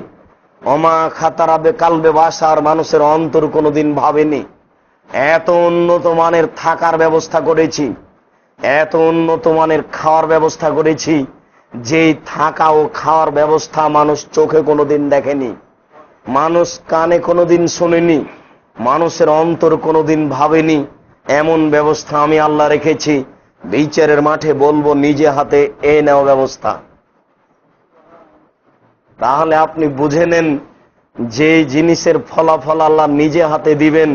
অমা খাতারাবে কালবে বাসার, মানুষের অন্তর কোনোদিন ভাবেনি। এত উন্নত মানের থাকার ব্যবস্থা করেছি, এত উন্নত মানের খাওয়ার ব্যবস্থা করেছি, যেই থাকা ও খাওয়ার ব্যবস্থা মানুষ চোখে কোনোদিন দেখেনি, মানুষ কানে কোনোদিন শোনেনি, মানুষের অন্তর কোনোদিন ভাবেনি। এমন ব্যবস্থা আমি আল্লাহ রেখেছি। বিচারের মাঠে বলবো, নিজে হাতে এ নেও ব্যবস্থা। তাহলে আপনি বুঝে নেন যে জিনিসের ফলাফল আল্লাহ নিজে হাতে দিবেন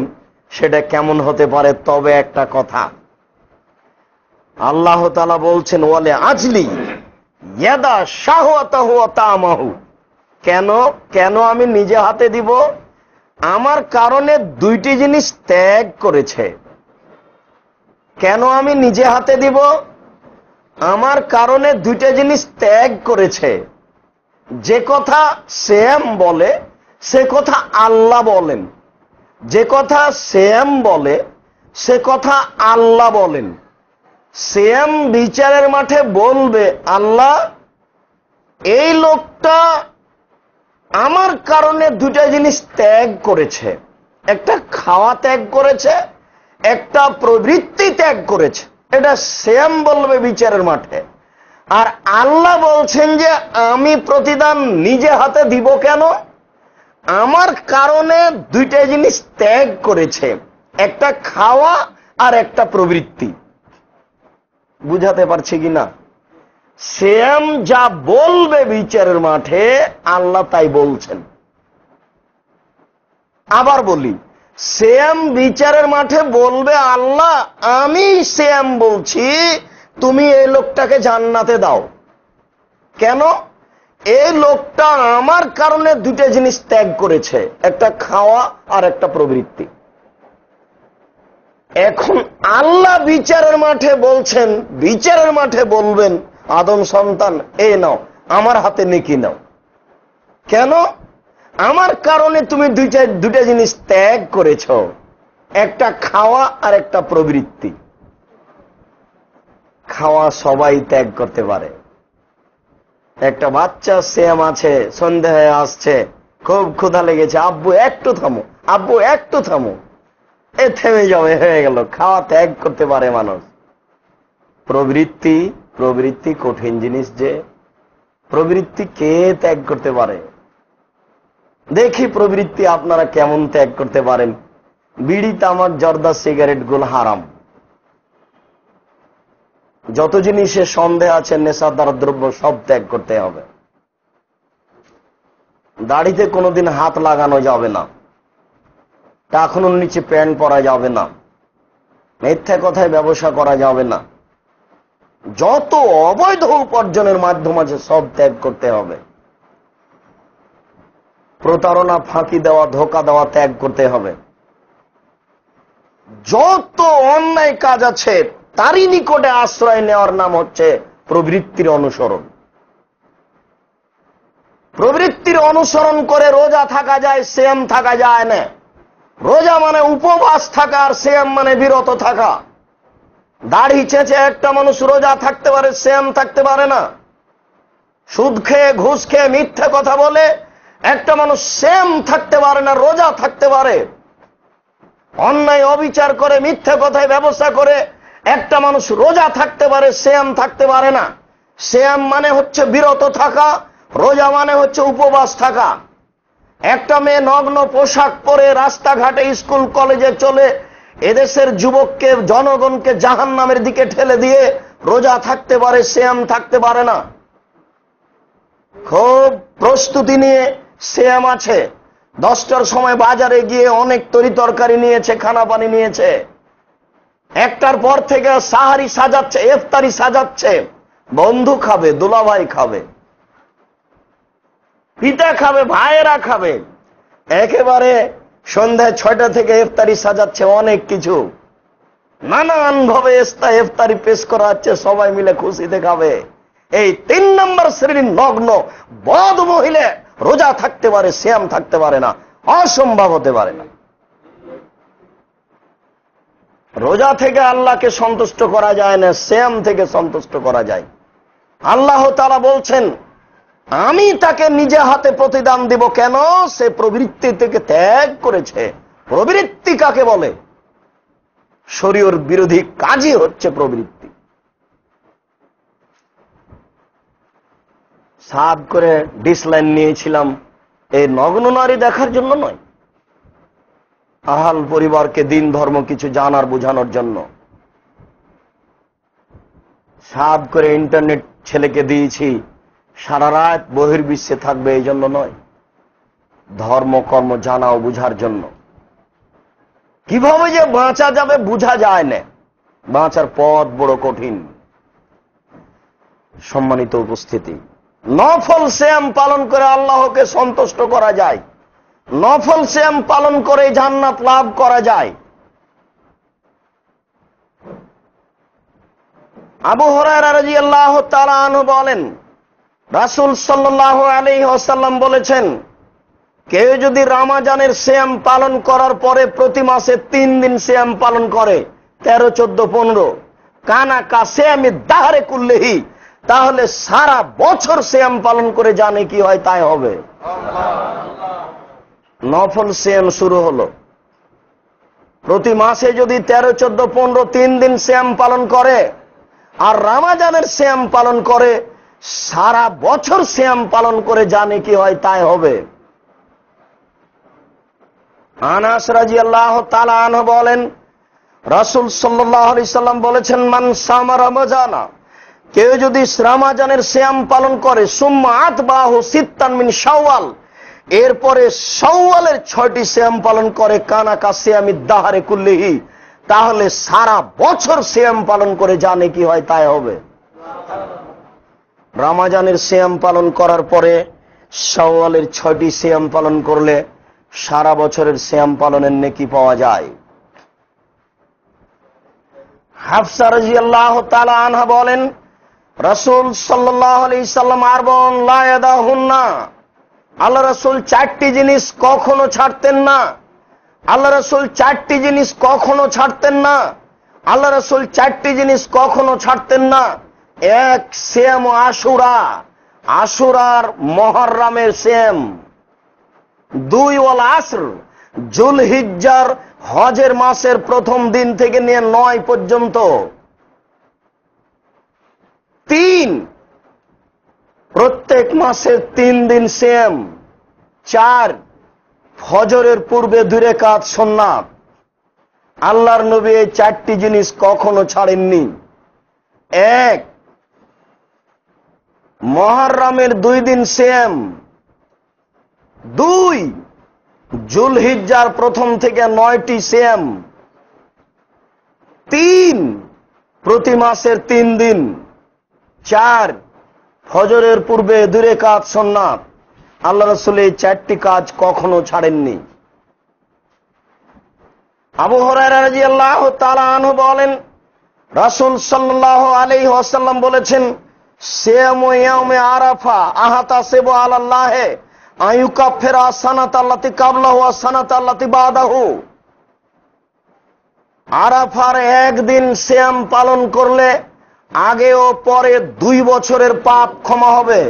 সেটা কেমন হতে পারে। তবে একটা কথা, আল্লাহ তাআলা বলছেন, ওয়ালে আজলি ইয়াদা শাহওয়াতাহু ওয়া তামাহু। কেন কেন আমি নিজে হাতে দিব? আমার কারণে দুইটি জিনিস ত্যাগ করেছে। কেন আমি নিজে হাতে দিব? আমার কারণে দুইটা জিনিস ত্যাগ করেছে। যে কথা সিয়াম বলে সে কথা আল্লাহ বলেন, যে কথা সিয়াম বলে সে কথা আল্লাহ বলেন। সিয়াম বিচারের মাঠে বলবে, আল্লাহ এই লোকটা আমার কারণে দুটা জিনিস ত্যাগ করেছে, একটা খাওয়া ত্যাগ করেছে, একটা প্রবৃত্তি ত্যাগ করেছে। এটা সিয়াম বলবে বিচারের মাঠে। আর আল্লাহ বলছেন যে আমি প্রতিদান নিজে হাতে দিব। কেন? আমার কারণে দুইটা জিনিস ত্যাগ করেছে, একটা খাওয়া আর একটা প্রবৃত্তি। বুঝাতে পারছি কিনা? সিয়াম যা বলবে বিচারের মাঠে আল্লাহ তাই বলছেন। আবার বলি, সিয়াম বিচারের মাঠে বলবে, আল্লাহ আমি সিয়াম বলছি, তুমি এই লোকটাকে জান্নাতে দাও। কেন? এই লোকটা আমার কারণে দুটো জিনিস ত্যাগ করেছে, একটা খাওয়া আর একটা প্রবৃত্তি। এখন আল্লাহ বিচারের মাঠে বলছেন, বিচারের মাঠে বলবেন, আদম সন্তান এই নাও, আমার হাতে নেকি নাও। কেন? আমার কারণে তুমি দুটা জিনিস ত্যাগ করেছ, একটা খাওয়া আর একটা প্রবৃত্তি। খাওয়া সবাই ত্যাগ করতে পারে। একটা বাচ্চা সিয়াম আছে, সন্ধ্যা হয়ে আসছে, খুব ক্ষুধা লেগেছে, আব্বু একটু থামো, আব্বু একটু থামো, এ থেমে যাবে, হয়ে গেল। খাওয়া ত্যাগ করতে পারে মানুষ। প্রবৃত্তি, প্রবৃত্তি কঠিন জিনিস। যে প্রবৃত্তি কে ত্যাগ করতে পারে? দেখি প্রবৃত্তি আপনারা কেমন ত্যাগ করতে পারেন। বিড়ি, তামাক, জর্দা, সিগারেট গুলো হারাম। যত জিনিসে সন্দেহ আছে, নেশাদার দ্রব্য, সব ত্যাগ করতে হবে। দাড়িতে কোনোদিন হাত লাগানো যাবে না, টাকনুর নিচে প্যান্ট পরা যাবে না, মিথ্যা কথায় ব্যবসা করা যাবে না, যত অবৈধ উপার্জনের মাধ্যম আছে সব ত্যাগ করতে হবে। প্রতারণা, ফাঁকি দেওয়া, ধোঁকা দেওয়া ত্যাগ করতে হবে। যত অন্যায় কাজ আছে তারই নিকটে আশ্রয় নেওয়ার নাম হচ্ছে প্রবৃত্তির অনুসরণ। প্রবৃত্তির অনুসরণ করে রোজা থাকা যায়, সিয়াম থাকা যায় না। রোজা মানে উপবাস থাকা, আর সিয়াম মানে বিরত থাকা। দাড়ি চেঁচে একটা মানুষ রোজা থাকতে পারে, সিয়াম থাকতে পারে না। সুদ খেয়ে, ঘুষ খেয়ে, মিথ্যা কথা বলে একটা মানুষ সিয়াম থাকতে পারে না, রোজা থাকতে পারে। অন্যায় অবিচার করে মিথ্যা কথায় ব্যবসা করে একটা মানুষ রোজা থাকতে পারে, সিয়াম থাকতে পারে না। সিয়াম মানে হচ্ছে বিরত থাকা, রোজা মানে হচ্ছে উপবাস থাকা। একটা মেয়ে নগ্ন পোশাক পরে রাস্তাঘাটে স্কুল কলেজে চলে এদেশের যুবককে, জনগণকে জাহান্নামের দিকে ঠেলে দিয়ে রোজা থাকতে পারে, সিয়াম থাকতে পারে না। খুব প্রস্তুতি নিয়ে সিয়াম আছে, 10টার সময় বাজারে গিয়ে অনেক তরি তরকারি নিয়েছে, খানা পানি নিয়েছে, 1টার পর থেকে সাহারি সাজাচ্ছে, ইফতারি সাজাচ্ছে, বন্ধু খাবে, দুলাভাই খাবে, পিতা খাবে, ভাইয়েরা খাবে, একেবারে সন্ধ্যায় 6টা থেকে ইফতারি সাজাচ্ছে, অনেক কিছু নানান ভাবে ইফতারি পেশ করা হচ্ছে, সবাই মিলে খুশিতে খাবে। এই 3 নম্বর শ্রেণীর নগ্ন বদ মহিলা রোজা থাকতে পারে, সিয়াম থাকতে পারে না, অসম্ভব হতে পারে না। রোজা থেকে আল্লাহকে সন্তুষ্ট করা যায় না, সিয়াম থেকে সন্তুষ্ট করা যায়। আল্লাহ তাআলা বলছেন, আমি তাকে নিজে হাতে প্রতিদান দিব। কেন? সে প্রবৃত্তি থেকে ত্যাগ করেছে। প্রবৃত্তি কাকে বলে? শরীয়র বিরোধী কাজই হচ্ছে প্রবৃত্তি। সাদ করে ডিসলাইন নিয়েছিলাম এই নগ্ন নারী দেখার জন্য নয়, আহাল পরিবারকে দিন ধর্ম কিছু জানার বোঝানোর জন্য। সাদ করে ইন্টারনেট ছেলেকে দিয়েছি, সারা রাত বহির্বিশ্বে থাকবে এই জন্য নয়, ধর্ম কর্ম জানা ও বুঝার জন্য। কিভাবে যে বাঁচা যাবে বুঝা যায় না, বাঁচার পথ বড় কঠিন। সম্মানিত উপস্থিতি, নফল সিয়াম পালন করে আল্লাহকে সন্তুষ্ট করা যায়, নফল সিয়াম পালন করে জান্নাত লাভ করা যায়। আবু হুরায়রা রাদিয়াল্লাহু তাআলা আনহু বলেন, রাসূল সাল্লাল্লাহু আলাইহি ওয়াসাল্লাম বলেছেন, কেউ যদি রমজানের সিয়াম পালন করার পরে প্রতি মাসে 3 দিন সিয়াম পালন করে, 13, 14, 15, কানা কাসিয়ামি দাহরে কুল্লিহি, তাহলে সারা বছর সিয়াম পালন করে জানে কি হয় তাই হবে। নফল সিয়াম শুরু হলো, প্রতি মাসে যদি 13, 14, 15, 3 দিন সিয়াম পালন করে আর রমজানের সিয়াম পালন করে, সারা বছর সিয়াম পালন করে জানে কি হয় তাই হবে। আনাস রাদিয়াল্লাহু তাআলা আনহু বলেন, রাসূল সাল্লাল্লাহু আলাইহি সাল্লাম বলেছেন, মান সামা রমজানা, কেউ যদি রমজানের সিয়াম পালন করে, সুম্মা আতবাহু সিত্তান মিন শাওয়াল, এরপরে শাওয়ালের 6টি সিয়াম পালন করে, কানা কাসিয়ামি দাহরে কুল্লিহি, তাহলে সারা বছর সিয়াম পালন করে জানে কি হয় তাই হবে। রমজানের সিয়াম পালন করার পরে শাওয়ালের 6টি সিয়াম পালন করলে সারা বছরের সিয়াম পালনের নেকি পাওয়া যায়। হাফসা রাদিয়াল্লাহু তাআলা আনহা বলেন, রাসূল সাল্লাল্লাহু আলাইহি সাল্লাম আরবাউন লা ইয়াদাহুন্না, আল্লাহ রাসূল 4টি জিনিস কখনো ছাড়তেন না। আল্লাহ রাসূল 4টি জিনিস কখনো ছাড়তেন না। আল্লাহ রাসূল 4টি জিনিস কখনো ছাড়তেন না। 1, সিয়াম আশুরা, আশুরার মুহররমের সিয়াম। 2, ওয়াল আসর, যুলহিজ্জার হজের মাসের প্রথম দিন থেকে নিয়ে 9 পর্যন্ত। 3, প্রত্যেক মাসের 3 দিন সিয়াম। 4, ফজরের পূর্বে 2 রাকাত সুন্নাত। আল্লাহর নবী এই 4টি জিনিস কখনো ছাড়েননি। 1, মুহররমের 2 দিন সিয়াম। 2, যুলহিজ্জার প্রথম থেকে 9টি সিয়াম। 3, প্রতি মাসের 3 দিন। 4, ফজরের পূর্বে 2 রাকাত সুন্নাত। আল্লাহ রাসূল এই 4টি কাজ কখনো ছাড়েননি। আবু হুরায়রা রাদিয়াল্লাহু তাআলা আনহু বলেন, রাসূল সাল্লাল্লাহু আলাইহি ওয়াসাল্লাম বলেছেন, সিয়ামু ইয়াউমে আরাফা আহাতাসিবু আলাল্লাহি আয়ুকাফিরা সানাতাল্লাতি কাবলাহু ওয়া সানাতাল্লাতি বাদাহু। আরাফার একদিন সিয়াম পালন করলে আগে ও পরে 2 বছরের পাপ ক্ষমা হবে।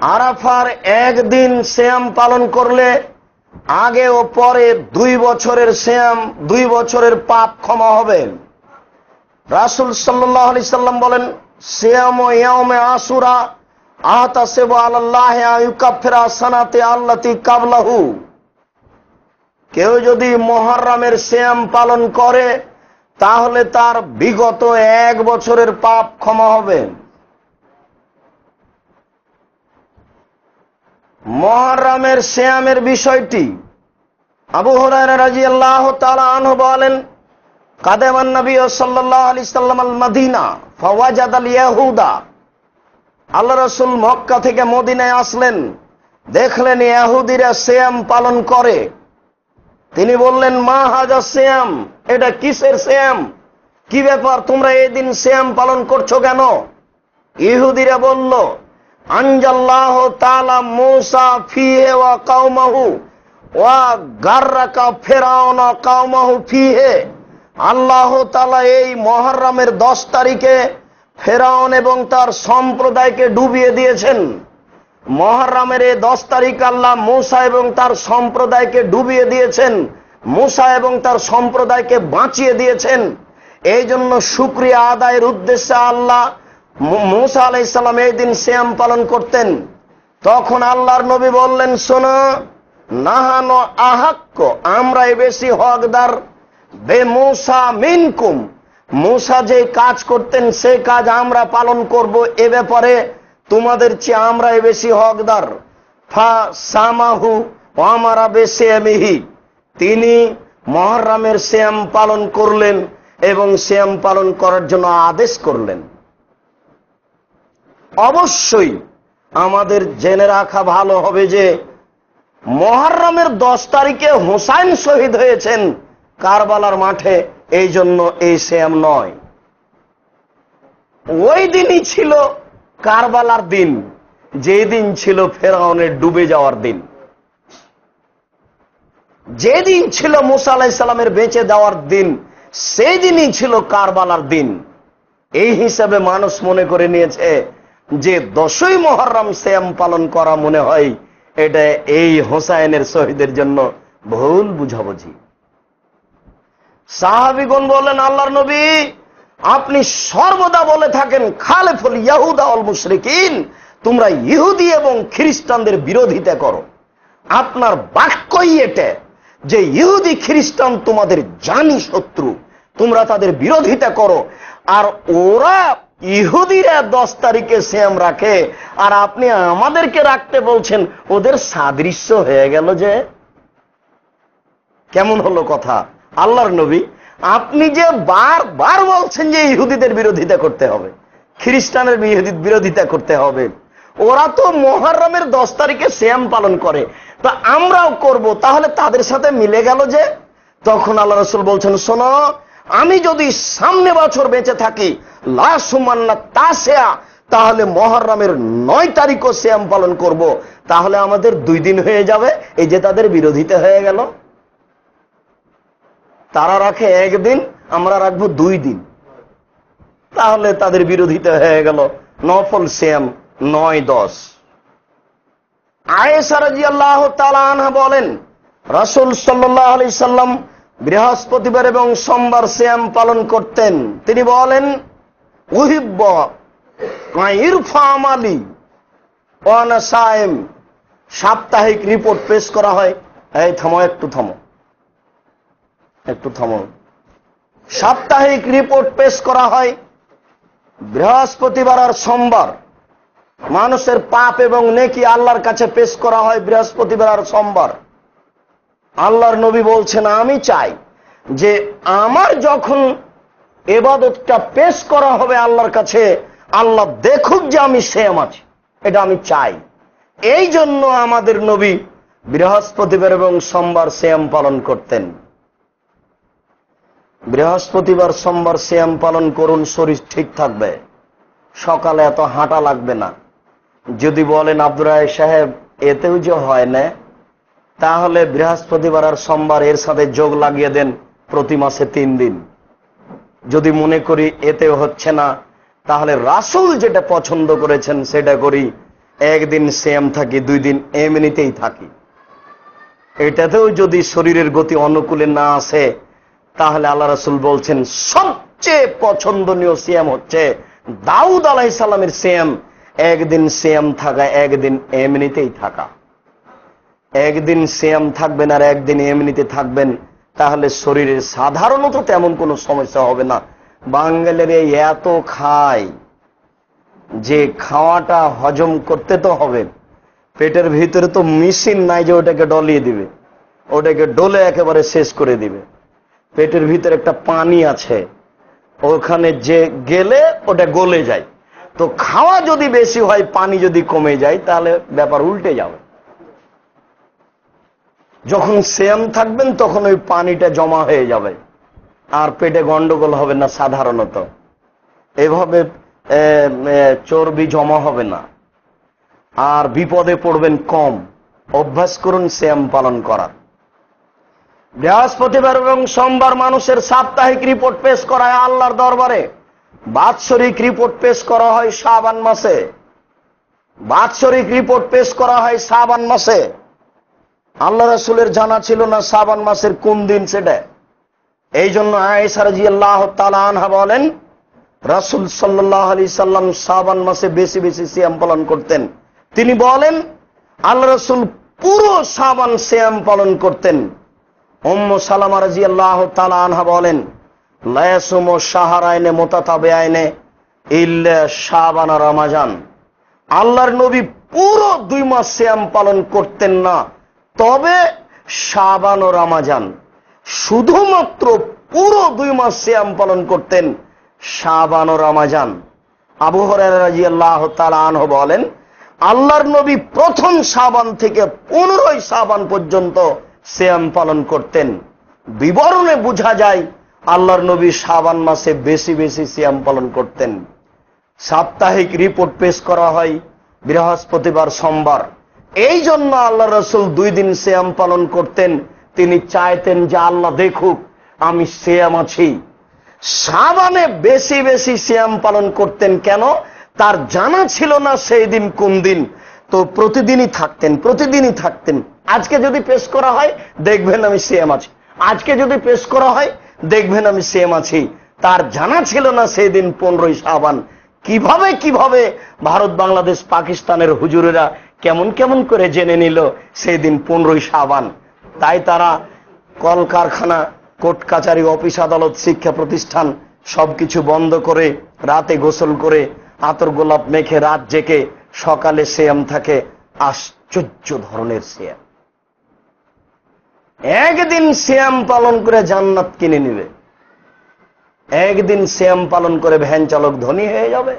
আরাফার একদিন সিয়াম পালন করলে আগে ও পরে 2 বছরের সিয়াম, 2 বছরের পাপ ক্ষমা হবে। রাসূল সাল্লাল্লাহু আলাইহি সাল্লাম বলেন, সিয়াম ইয়াউমে আশুরা আহতাসিবু আলাল্লাহি আয়ুকাফিরা সানাতি আল্লাতি কাবলাহু। কেউ যদি মুহররমের সিয়াম পালন করে তাহলে তার বিগত 1 বছরের পাপ ক্ষমা হবে। মুহররমের সিয়ামের বিষয়টি আবু হুরায়রা রাদিয়াল্লাহু তাআলা আনহু বলেন, কাদামান নবী সাল্লাল্লাহু আলাইহি সাল্লাম আল মদিনা ফাওয়াজাদাল ইয়াহুদা। আল্লাহ রাসূল মক্কা থেকে মদিনায় আসলেন, দেখলেন ইহুদিরা সিয়াম পালন করে। তিনি বললেন, মা হাজা সিয়াম, এটা কিসের সিয়াম? কি ব্যাপার, তোমরা এই দিন সিয়াম পালন করছো কেন? ইহুদিরা বলল, আনজাল্লাহু তাআলা মূসা ফিহে ওয়া কওমাহু ওয়া গাররাকা ফিরআউন কওমাহু ফিহে। আল্লাহ তাআলা এই মুহররমের 10 তারিখে ফেরাউন এবং তার সম্প্রদায়কে ডুবিয়ে দিয়েছেন। মুহররমের এই 10 তারিখ আল্লাহ মূসা এবং তার সম্প্রদায়কে ডুবিয়ে দিয়েছেন, মূসা এবং তার সম্প্রদায়কে বাঁচিয়ে দিয়েছেন। এই জন্য শুকরিয়া আদায়ের উদ্দেশ্যে আল্লাহ মূসা আলাইহিস সালাম এই দিন সিয়াম পালন করতেন। তখন আল্লাহর নবী বললেন, শোনো, নাহানো আহাক্ক, আমরাই বেশি হকদার বে মূসা মিনকুম। মূসা যে কাজ করতেন সেই কাজ আমরা পালন করব, এ ব্যাপারে তোমাদের চেয়ে আমরাই বেশি হকদার। ফা সামাহু আমারা বেসিয়ামিহি, তিনি মুহররমের সিয়াম পালন করলেন এবং সিয়াম পালন করার জন্য আদেশ করলেন। অবশ্যই আমাদের জেনে রাখা ভালো হবে যে মুহররমের 10 তারিখে হুসাইন শহীদ হয়েছেন কারবালার মাঠে, এই জন্য এই সিয়াম নয়। ওই দিনই ছিল কারবালার দিন, যেই দিন ছিল ফেরাউনের ডুবে যাওয়ার দিন, যেদিন ছিল মূসা আলাইহিস সালামের বেঁচে যাওয়ার দিন, সেই দিনই ছিল কারবালার দিন। এই হিসাবে মানুষ মনে করে নিয়েছে যে 10ই মুহররম সিয়াম পালন করা মনে হয় এটা এই হোসাইনের শহীদের জন্য ভুল বুঝাবুঝি। সাহাবীগণ বললেন, আল্লাহর নবী, আপনি সর্বদা বলে থাকেন খালেফুল ইয়াহুদা ওয়াল মুশরিকিন, তোমরা ইহুদি এবং খ্রিস্টানদের বিরোধিতা করো। আপনার বাক্যই এটা যে ইহুদি খ্রিস্টান তোমাদের জানি শত্রু, তোমরা তাদের বিরোধিতা করো। আর ওরা ইহুদিরা 10 তারিখে সিয়াম রাখে, আর আপনি আমাদেরকে রাখতে বলছেন। ওদের সাদৃশ্য হয়ে গেল যে, কেমন হলো কথা? আল্লাহর নবী, আপনি যে বারবার বলছেন যে ইহুদিদের বিরোধিতা করতে হবে, খ্রিস্টানের বিরোধিতা করতে হবে, ওরা তো মুহররমের 10 তারিখে সিয়াম পালন করে, তা আমরাও করব, তাহলে তাদের সাথে মিলে গেল যে। তখন আল্লাহ রাসূল বলছেন, শোনো, আমি যদি সামনে বছর বেঁচে থাকি লা সুমান্না তাসিয়া, তাহলে মুহররমের 9 তারিখও সিয়াম পালন করব, তাহলে আমাদের 2 দিন হয়ে যাবে। এই যে তাদের বিরোধিতা হয়ে গেল, তারা রাখে 1 দিন, আমরা রাখবো 2 দিন, তাহলে তাদের বিরোধিতা হয়ে গেল। নফল সিয়াম 9-10। আয়েশা রাদিয়াল্লাহু তাআলা আনহা বলেন, রাসূল সাল্লাল্লাহু আলাইহি সাল্লাম বৃহস্পতিবার এবং সোমবার সিয়াম পালন করতেন। তিনি বলেন, উহিব্ব ইরফা আমালি ওয়া আনা সায়েম। সাপ্তাহিক রিপোর্ট পেশ করা হয়। এই থামো, একটু থামো। সাপ্তাহিক রিপোর্ট পেশ করা হয় বৃহস্পতিবার আর সোমবার। মানুষের পাপ এবং নেকি আল্লাহর কাছে পেশ করা হয় বৃহস্পতিবার আর সোমবার। আল্লাহর নবী বলছেন, আমি চাই যে আমার যখন ইবাদতটা পেশ করা হবে আল্লাহর কাছে, আল্লাহ দেখুক যে আমি সিয়াম আছি, এটা আমি চাই। এই জন্য আমাদের নবী বৃহস্পতিবার এবং সোমবার সিয়াম পালন করতেন। বৃহস্পতিবার সোমবার সিয়াম পালন করুন, শরীর ঠিক থাকবে, সকালে এত হাঁটা লাগবে না। যদি বলেন আব্দুর রাজ্জাক সাহেব এতেও যে হয় না, তাহলে বৃহস্পতিবার আর সোমবার এর সাথে যোগ লাগিয়ে দেন, প্রতি মাসে 3 দিন। যদি মনে করি এতেও হচ্ছে না, তাহলে রাসূল যেটা পছন্দ করেছেন সেটা করি, 1 দিন সিয়াম থাকি, 2 দিন এমনিতেই থাকি। এটাতেও যদি শরীরের গতি অনুকূলে না আসে, তাহলে আল্লাহ রাসূল বলছেন সবচেয়ে পছন্দনীয় সিয়াম হচ্ছে দাউদ আলাইহিস সালামের সিয়াম। একদিন সিয়াম থাকা, একদিন এমনিতেই থাকা। একদিন সিয়াম থাকবেন আর একদিন এমনিতে থাকবেন, তাহলে শরীরের সাধারণত তেমন কোনো সমস্যা হবে না। বাঙালির এত খায় যে খাওয়াটা হজম করতে তো হবে, পেটের ভিতরে তো মেশিন নাই যে ওটাকে ডলিয়ে দিবে, ওটাকে ডলে একেবারে শেষ করে দিবে। পেটের ভিতরে একটা পানি আছে, ওখানে যে গেলে ওটা গলে যায়। তো খাওয়া যদি বেশি হয়, পানি যদি কমে যায়, তাহলে ব্যাপার উল্টে যাবে। যখন সিয়াম থাকবেন তখন ওই পানিটা জমা হয়ে যাবে, আর পেটে গন্ডগোল হবে না। সাধারণত এভাবে চর্বি জমা হবে না, আর বিপদে পড়বেন কম। অভ্যাস করুন সিয়াম পালন করার। বৃহস্পতিবার এবং সোমবার মানুষের সাপ্তাহিক রিপোর্ট পেশ করা হয় আল্লাহর দরবারে। বাৎসরিক রিপোর্ট পেশ করা হয় শাবান মাসে। বাৎসরিক রিপোর্ট পেশ করা হয় শাবান মাসে। আল্লাহ রাসূলের জানা ছিল না শাবান মাসের কোন দিন সেটা। এই জন্য আয়েশা রাদিয়াল্লাহু তাআলা আনহা বলেন, রাসূল সাল্লাল্লাহু আলাইহি সাল্লাম শাবান মাসে বেশি বেশি সিয়াম পালন করতেন। তিনি বলেন আল্লাহ রাসূল পুরো শাবান সিয়াম পালন করতেন। উম্মু সালামা রাদিয়াল্লাহু তাআলা আনহা বলেন, লা ইয়াসুমু শাহরাইনে মুতাতাবিআইনে ইল্লা শাবান আর রমাজান। আল্লাহর নবী পুরো 2 মাস সিয়াম পালন করতেন না, তবে শাবান ও রমাজান। শুধুমাত্র পুরো 2 মাস সিয়াম পালন করতেন, শাবান ও রমাজান। আবু হুরায়রা রাদিয়াল্লাহু তাআলা আনহু বলেন, আল্লাহর নবী প্রথম শাবান থেকে 15 শাবান পর্যন্ত সিয়াম পালন করতেন। বিবরণে বোঝা যায় আল্লাহর নবী শাবান মাসে বেশি বেশি সিয়াম পালন করতেন। সাপ্তাহিক রিপোর্ট পেশ করা হয় বৃহস্পতিবার সোমবার। এই জন্য আল্লাহ রাসূল 2 দিন সিয়াম পালন করতেন। তিনি চাইতেন যে আল্লাহ দেখুক আমি সিয়াম আছি। শাবানে বেশি বেশি সিয়াম পালন করতেন কেন? তার জানা ছিল না সেই দিন কোন দিন, তো প্রতিদিনই থাকতেন। আজকে যদি পেশ করা হয় দেখবেন আমি সিয়াম আছি, আজকে যদি পেশ করা হয় দেখবেন আমি সিয়াম আছি। তার জানা ছিল না সেই দিন 15 শাবান। কিভাবে ভারত, বাংলাদেশ, পাকিস্তানের হুজুরেরা কেমন কেমন করে জেনে নিল সেই দিন 15 শাবান। তাই তারা কলকারখানা, কোর্ট কাচারি, অফিস আদালত, শিক্ষা প্রতিষ্ঠান সবকিছু বন্ধ করে রাতে গোসল করে আতর গোলাপ মেখে রাত জেগে সকালে সিয়াম থাকে। আশ্চর্য ধরনের সিয়াম। একদিন সিয়াম পালন করে জান্নাত কিনে নিবে, একদিন সিয়াম পালন করে ভ্যান চালক ধনী হয়ে যাবে।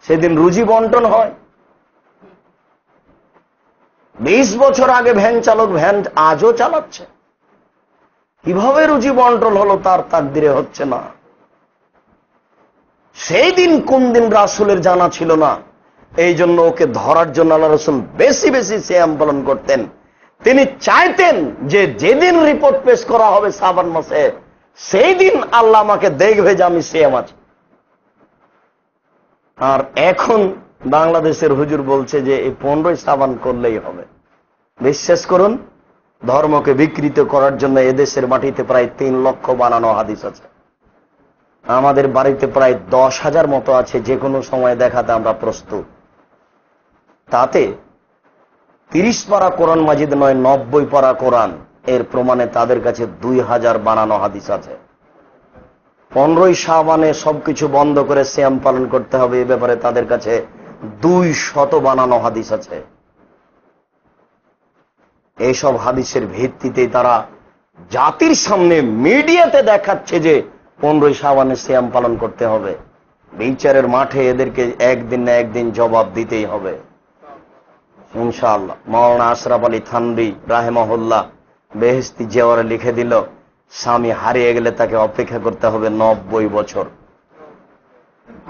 সেদিন রুজি বন্টন হয়। 20 বছর আগে ভ্যান চালক ভ্যান আজও চালাচ্ছে। কিভাবে রুজি বন্টন হলো তার তাকদিরে হচ্ছে না। সেই দিন কোন দিন রাসূলের জানা ছিল না। এই জন্য ওকে ধরার জন্য আল্লাহ রাসূল বেশি বেশি সিয়াম পালন করতেন। তিনি চাইতেন যে যেদিন রিপোর্ট পেশ করা হবে শাবান মাসে, সেই দিন আল্লাহ আমাকে দেখবে যে আমি সিয়াম আছি। আর এখন বাংলাদেশের হুজুর বলছে যে এই 15 শাবান করলেই হবে। বিশ্বাস করুন, ধর্মকে বিকৃত করার জন্য এদেশের মাটিতে প্রায় 3 লক্ষ বানানো হাদিস আছে। আমাদের বাড়িতে প্রায় 10,000 মতো আছে, যে কোনো সময় দেখাতে আমরা প্রস্তুত। তাতে 30 পারা কোরআন মাজিদ নয়, 90 পারা কোরআন। এর প্রমাণে তাদের কাছে 2000 বানানো হাদিস আছে। 15 শাবানে সবকিছু বন্ধ করে সিয়াম পালন করতে হবে, এ ব্যাপারে তাদের কাছে 200 বানানো হাদিস আছে। এইসব হাদিসের ভিত্তিতে তারা জাতির সামনে মিডিয়াতে দেখাচ্ছে যে 15 শাবানে সিয়াম পালন করতে হবে। বিচারের মাঠে এদেরকে একদিন না একদিন জবাব দিতেই হবে ইনশাআল্লাহ। মাওলানা আশরাফ আলী থানভী রাহিমাহুল্লাহ বেহেশতি জেওয়ারে লিখে দিল, স্বামী হারিয়ে গেলে তাকে অপেক্ষা করতে হবে 90 বছর।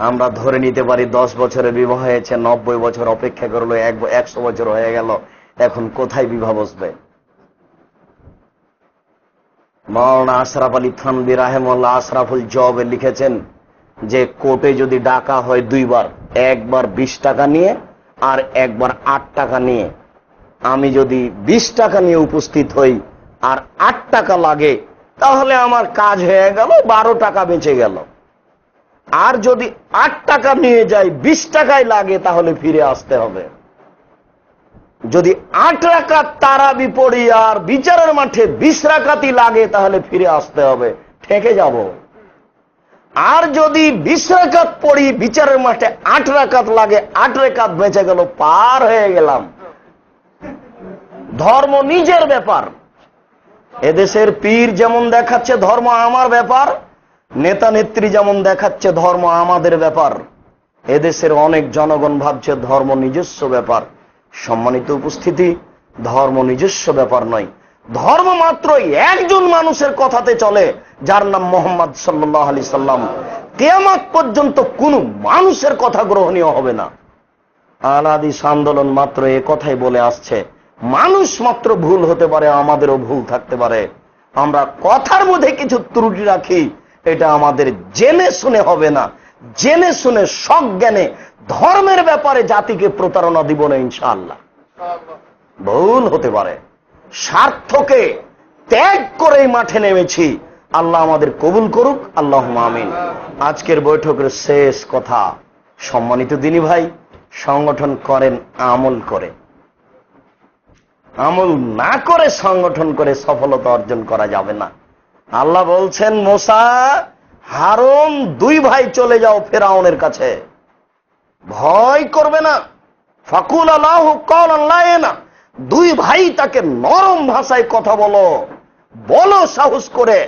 আমরা ধরে নিতে পারি 10 বছরে বিবাহ হয়েছে, 90 বছর অপেক্ষা করলো, 100 বছর হয়ে গেল, এখন কোথায় বিবাহ বসবে? মাওলানা আশরাফ আলী থানভী রাহিমাহুল্লাহ আশরাফুল জবে লিখেছেন যে কোর্টে যদি ডাকা হয় 2 বার, একবার 20 টাকা নিয়ে আর একবার 8 টাকা নিয়ে, আমি যদি 20 টাকা নিয়ে উপস্থিত হই আর 8 টাকা লাগে, তাহলে আমার কাজ হয়ে গেল, 12 টাকা বেঁচে গেল। আর যদি 8 টাকা নিয়ে যাই, 20 টাকায় লাগে, তাহলে ফিরে আসতে হবে। যদি 8 রাকাত তারাবি পড়ি আর বিচারের মাঠে 20 রাকাতই লাগে, তাহলে ফিরে আসতে হবে, ঠেকে যাব। আর যদি 20 রাকাত পড়ি, বিচারের মাঠে 8 রাকাত লাগে, 8 রাকাত বেঁচে গেল, পার হয়ে গেলাম। ধর্ম নিজের ব্যাপার। এদেশের পীর যেমন দেখাচ্ছে ধর্ম আমার ব্যাপার, নেতা নেত্রী যেমন দেখাচ্ছে ধর্ম আমাদের ব্যাপার, এদেশের অনেক জনগণ ভাবছে ধর্ম নিজস্ব ব্যাপার। সম্মানিত উপস্থিতি, ধর্ম নিজস্ব ব্যাপার নয়। ধর্ম মাত্র একজন মানুষের কথাতে চলে, যার নাম মোহাম্মদ সাল্লাল্লাহু আলাইহি সাল্লাম। কিয়ামত পর্যন্ত কোন মানুষের কথা গ্রহণীয় হবে না। আল হাদিস আন্দোলন মাত্র এ কথাই বলে আসছে, মানুষ মাত্র ভুল হতে পারে, আমাদেরও ভুল থাকতে পারে। আমরা কথার মধ্যে কিছু ত্রুটি রাখি, এটা আমাদের জেনে শুনে হবে না। জেনে শুনে সজ্ঞানে ধর্মের ব্যাপারে জাতিকে প্রতারণা দিব না ইনশাআল্লাহ। ভুল হতে পারে, স্বার্থকে ত্যাগ করেই মাঠে নেমেছি। আল্লাহ আমাদের কবুল করুক, আল্লাহুম্মা আমিন। আজকের বৈঠকের শেষ কথা, সম্মানিত দিনী ভাই, সংগঠন করেন আমল করে। আমল না করে সংগঠন করে সফলতা অর্জন করা যাবে না। আল্লাহ বলছেন, মুসা, হারুন 2 ভাই চলে যাও ফেরাউনের কাছে, ভয় করবে না। ফাকুল আল্লাহু কওলান লায়িনা, 2 ভাই তাকে নরম ভাষায় কথা বলো, বলো সাহস করে,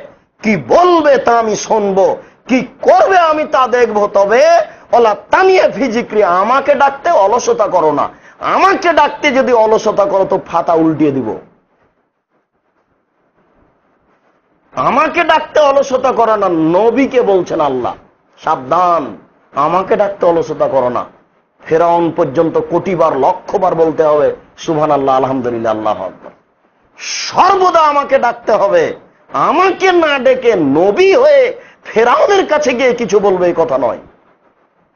কি বলবে তা আমি শুনবো, কি করবে আমি তা দেখবো। তবে ওলা তানিয়া ফিজিক্রি, আমাকে ডাকতে অলসতা করো না। আমাকে ডাকতে যদি অলসতা করো তো ফাতা উল্টিয়ে দিব। আমাকে ডাকতে অলসতা করো না, নবীকে বলছেন আল্লাহ, সাবধান, আমাকে ডাকতে অলসতা করো না। ফেরাউন পর্যন্ত কোটিবার, লক্ষবার বলতে হবে সুবহানাল্লাহ, আলহামদুলিল্লাহ, আল্লাহু আকবার। সর্বদা আমাকে ডাকতে হবে। আমাকে না ডেকে নবী হয়ে ফেরাউনের কাছে গিয়ে কিছু বলবে এই কথা নয়।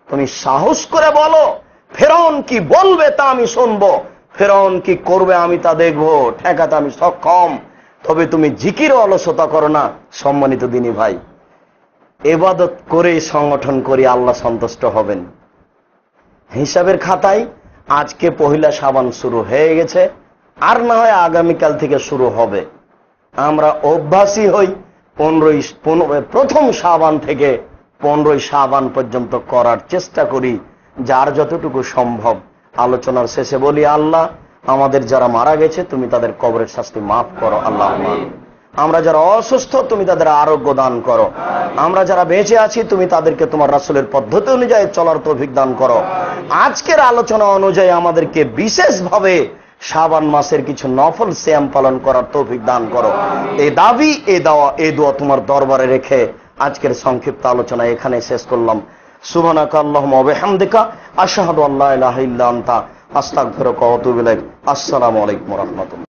তুমি সাহস করে বলো, ফেরাউন কি বলবে তা আমি শুনবো, ফেরাউন কি করবে আমি তা দেখবো, ঠেকাতে আমি সক্ষম। তবে তুমি জিকির অলসতা করো না। সম্মানিত দিনী ভাই, ইবাদত করে সংগঠন করি, আল্লাহ সন্তুষ্ট হবেন। হিসাবের খাতায় আজকে 1 শাবান শুরু হয়ে গেছে, আর না হয় আগামীকাল থেকে শুরু হবে। আমরা অভ্যাসী হই 1 শাবান থেকে 15 শাবান পর্যন্ত করার চেষ্টা করি, যার যতটুকু সম্ভব। আলোচনার শেষে বলি, আল্লাহ আমাদের যারা মারা গেছে তুমি তাদের কবরের শাস্তি মাফ করো, আল্লাহ। আমরা যারা অসুস্থ তুমি তাদের আরোগ্য দান করো। আমরা যারা বেঁচে আছি তুমি তাদেরকে তোমার রাসূলের পদ্ধতি অনুযায়ী চলার তৌফিক দান করো। আজকের আলোচনা অনুযায়ী আমাদেরকে বিশেষভাবে শাবান মাসের কিছু নফল সিয়াম পালন করার তৌফিক দান করো। এই দাবি, এই দোয়া তোমার দরবারে রেখে আজকের সংক্ষিপ্ত আলোচনা এখানে শেষ করলাম। সুবহানাকা আল্লাহুম্মা ওয়া বিহামদিকা, আশহাদু আল্লা ইলাহা ইল্লা আনতা, আস্তাগফিরুকা ওয়া আতুবু ইলাইক। আসসালামু আলাইকুম ওয়া রাহমাতুল্লাহ।